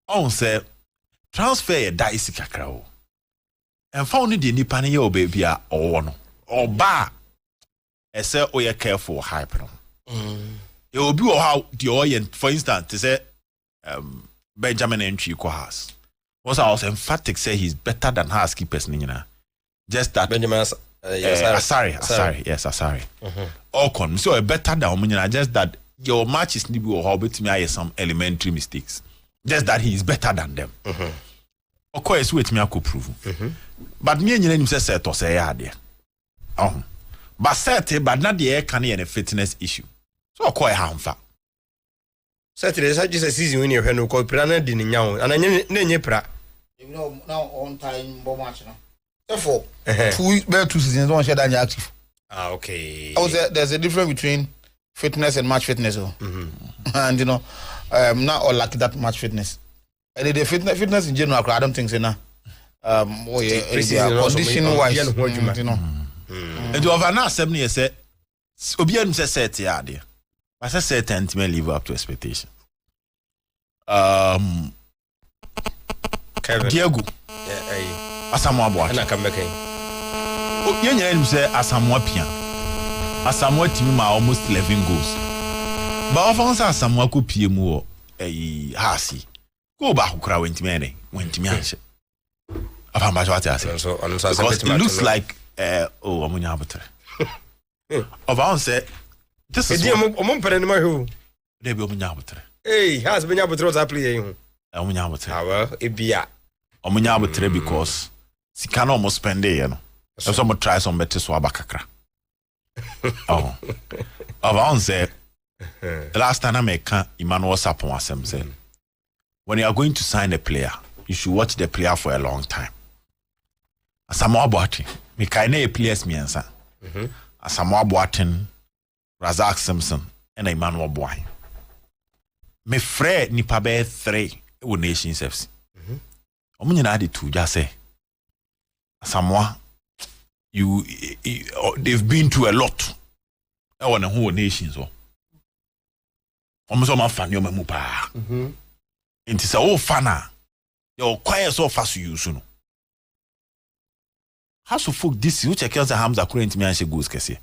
on say transfer ye dice kakra o and found the nipa ne ye baby a owo no oba ese o ye careful hype no e obi o how the oye for instance to say Benjamin entry ko house was I was emphatic say he's better than house keepers ni nyina just that Benjamin sorry Okon so better than nyina just that your matches ni bi o how betimi aye some elementary mistakes just that he is better than them of course wait me I could prove but me nyina nim say set or say ya de but set but not the air can any fitness issue so ko e hamfa set is just a season when you have no ko pra na di ni nyawo ana nye pra you know now on time bo match now therefore 2 seasons don't share that active okay I was there's a difference between fitness and match fitness and you know not all like that match fitness and the fitness in general I don't think so now condition wise you know and you have now 7 years say obian say set ya there I say set and may live up to expectation Kevin Diego Asamoah Boa na come back you nyere say Asamoah Pia Asamoah team ma almost 11 goals but often say Asamoah ko pie mu hasi go ba kura wentimi anse afamba what I say so because it looks like omunya abutre of on say this is omumpere ni ma hu dey be omunya abutre has been able to play omunya abutre well ebia omunya abutre because sika no almost spend it, you know. So some try some better so abakakra. Oh. Avon say the last time I make Emmanuel Sapon asem say when you are going to sign a player, you should watch the player for a long time. Asamoah Boateng, me kaine players miensa. Asamoah Boateng, Razak Simpson, and Emmanuel Boy. Me frɛ nipa bɛyɛ 3 wɔ Nations FC. Ɔmo nyinaa de two just say Asamoah, they've been through a lot. Ɛwɔ ne ho wɔ Nations so. Ɔmo so ma fan yo mu pa. Nti sɛ wo fana, yo quiet so fast you so no. How to folk this you check out the Hamza current me and she goes kese.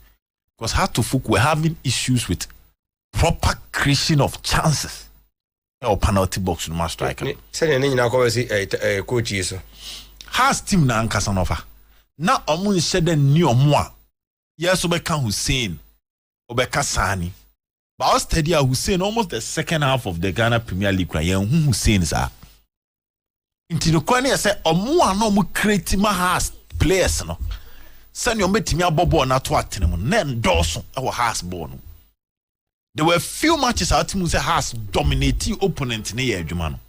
Because how to folk were having issues with proper creation of chances. Or penalty box no striker. Say ni nyina ko si coach yi so. Has team na ankasa no fa. Na omo nhyɛ da ni omo a. Yes obeka Hussein, obeka Sani. But us steady Hussein almost the second half of the Ghana Premier League when yen Hussein sa. Inti no kwa na say omo a na omo create ma has players no. Sani omo betimi abobo na to atene mo na endorse e wo has ball no. There were few matches our team has dominating opponent in the adwuma no.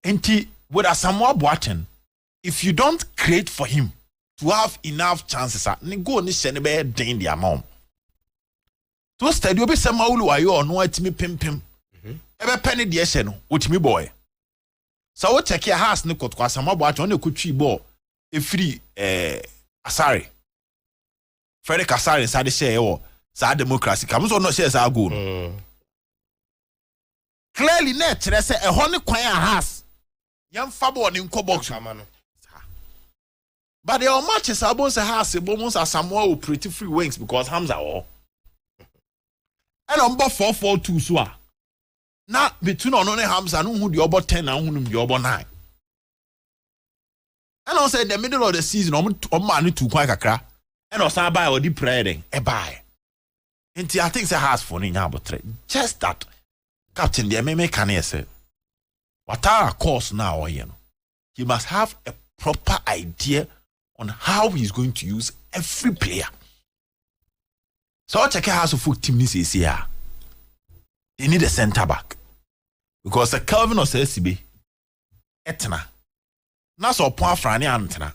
Enti with Asamoah Boateng, if you don't create for him to have enough chances ni go ni se ne be den dia mom. To study obi se Maulu ayo no atimi pimpim. Ebe penny de ehye no, otimi boy. So we check your house ni Kotoko Asamoah Boateng on ekotwi ball e free Asare. Frederick Asare inside share e sa democracy comes on no shares are good. Clearly net say a honey kwan has young fabo on in box. But there are matches are both has almost as Samoa with pretty free wings because Hamza all. And on both 4-4-2 so now between on Hamza no who the over 10 and who the over 9. And also in the middle of the season on man to quite kakra and also buy or the prayer e buy. Inti I think say has for ni but just that captain the MMA can say what our course now you know he must have a proper idea on how he's going to use every player. So check out how full team this is here. They need a center back because the Calvin or SCB etna na so point frani antena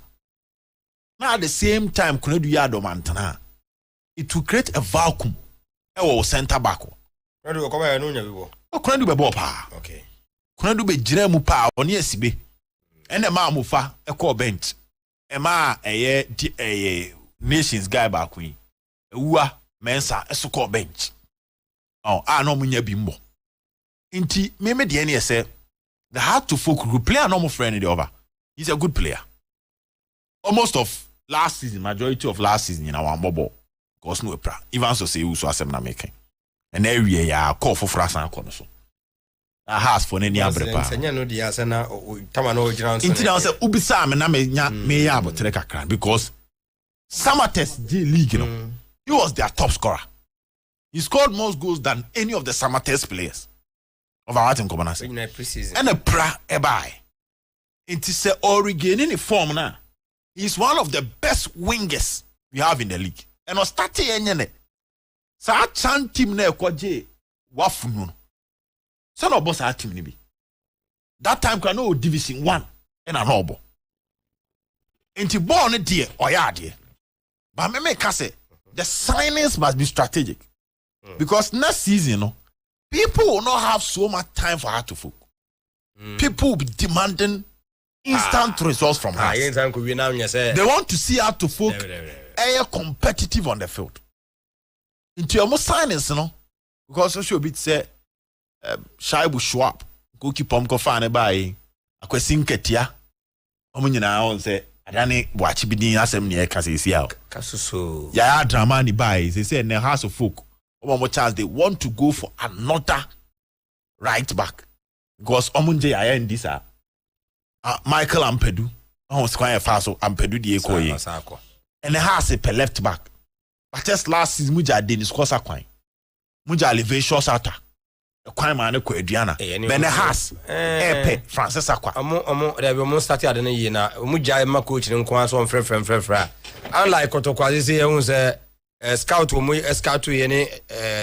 now at the same time could do yard antena it will create a vacuum. Center back. Kwendu ko ba no nya bibo. Kwendu be ball pa. Okay. Kwendu be jira mu pa oni asibe. Ene ma amufa e call bench. E ma Nations guy back we. Ewua Mensa e so call bench. Oh, no munya bimbo. Inti me de ene say the hard to folk group player no more friend the over. He's a good player. Almost of last season, majority of last season in our bubble. Because no pra even so say so asem na making and area ya call for frasa akọ so na has for any abrepa senya no dia se na tama no ojira nso inti say ubisa me na me ya abotre kakra because Samatex G League you know he was their top scorer. He scored most goals than any of the Samatex players of our team commoners in a preseason and a pra e buy inti say Oregon in form na he's one of the best wingers we have in the league. And was starting enyene. Sa chan team na ekwaje wafunu. So no boss team ni bi. That time can no division 1 and an obo. Enti ball ne die oya de. But me ka say the signings must be strategic. Because next season no people will not have so much time for her to folk. People will be demanding instant results from her. They want to see her to folk competitive on the field. Into your most signings, you know, because social bit say Shaibu Schwab, goalkeeper go find by a question ketia. Omunyina on say Adani watch bidin asem ne ka say sia. Kasuso. Ya drama ni buy. They say in the house of folk. One more chance they want to go for another right back. Because Omunje ya in this Michael Ampedu. Oh, square faso Ampedu di eko. And it has a left back. But just last season, Muja Dennis Kosa Quine. Muja elevation shota. kwan ma ne ko aduana bene has epe Francis Akwa they be mo start ade na yi na mo jai ma coach ne nko so frefrefrefra unlike Kotoko say ehun say scout mo scout ye ne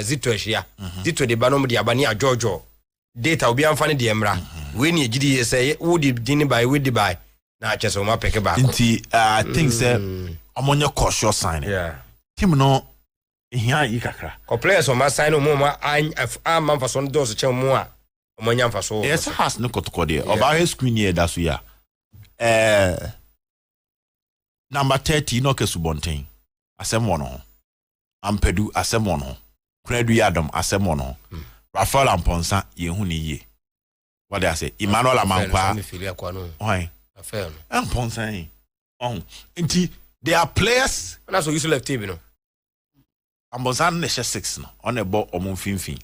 Zito ahia Zito de ba no mo de aba ne ajojo data obi amfa ne de emra we ne gidi ye say wo di dini by we di by na cheso ma peke ba nti think say omonye cautious sign team no here yi kakra ko players o ma sign mo ma am man faso do so che mo a omonya faso yes has no Kotoko de oba screen here da so ya number 30 no Kesubonten asem wono Ampedu asem wono Kredu Yadom asem wono Rafael Amponsa yehu ni ye what they say Emmanuel Amankwa why Rafael Amponsa nti they are players na so you left team no Ambozan ne 6 no on a ball omon finfin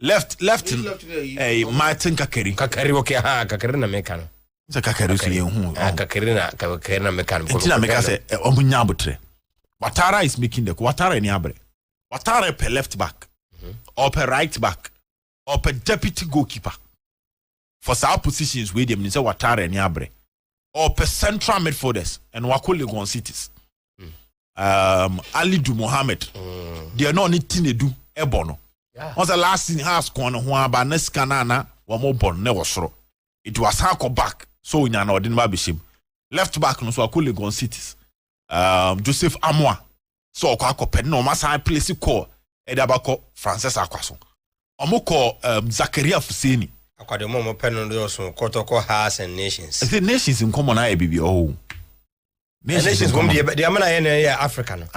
left Martin Kakeri okay ha Kakeri na meka no se Kakeri so yehu Kakeri na meka no nti na meka say omunya abotre Watara is making the Watara ni abre Watara per left back or per right back or per deputy goalkeeper for some positions where them say Watara ni abre or per central midfielders and Wako Legon cities Ali Du Mohammed they are not anything they do ebono once the last thing has gone ho aba na scanner na wo mo bon na wosoro it was hako back so nya na odin ba bishim left back no so Wako Legon cities Joseph Amoa so akọ no masa place call edabako Francis Akwaso omoko Zakaria Fuseni akwade mo pen no so Kotoko has and nations the nations in common na bibi nations come the amana here Africa no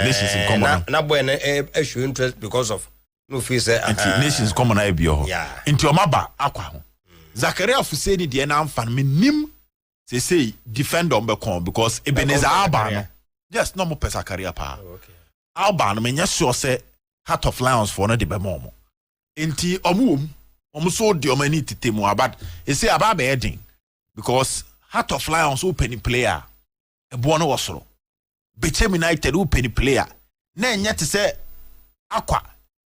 nations in common na boy na show interest because of no feel say nations common na bibi into omaba akwa ho Zakaria Fuseni de na amfa me nim say defender on become because Ebenezer Alban yes no more pesa career pa Alban me nya sure say Heart of Lions for no de be mo enti omu so de omani titemu abad e say aba be heading because Heart of Lions open player e bo no wosoro Bechem United open player na nya te say Akwa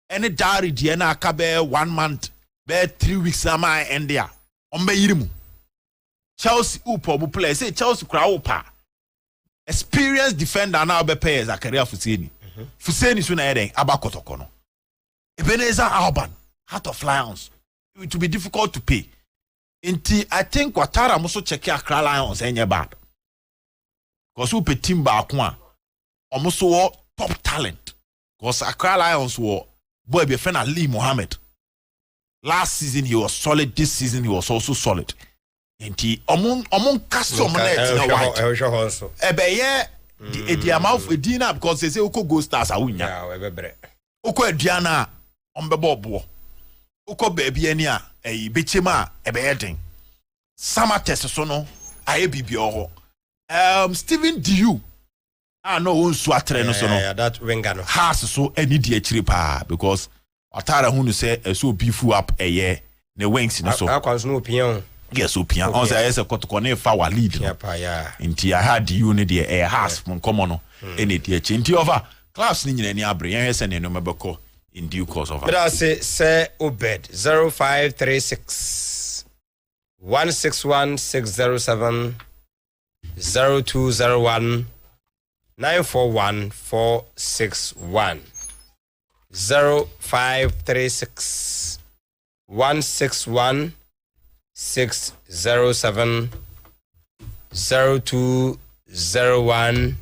any diary de na aka be 1 month be 3 weeks am end there on be yirimu Chelsea upo bu play say Chelsea kra upa experienced defender na be pay Zakaria Fuseni Fuseni so na eden aba Kotoko no Ebenezer Alban Heart of Lions it will be difficult to pay inti I think Watara muso check Accra Lions enye bad cause who pay team ba ko a omuso top talent cause Accra Lions wo boy be friend Ali Mohammed last season he was solid this season he was also solid enti omon custom net na white ebeye the amount of dinner because they say uko go stars awunya ebebre uko aduana ombebo bo uko baby ani a bechema ebeye den sama test so no aye bibia ho Steven Diu no onsu atre no so no that winger no has so any di akire pa because Watara hunu say so beefu up eye ne wings no so akwanso no opinion yes opinion on say yes Kotoko na fa wa lead no nti I had you ne de a has from common no ene di achi nti over class ni nyina ni abre yan hese ne no mebeko in due course of but I say Obed 0536 161607 0201 941461 0536 161 607 0201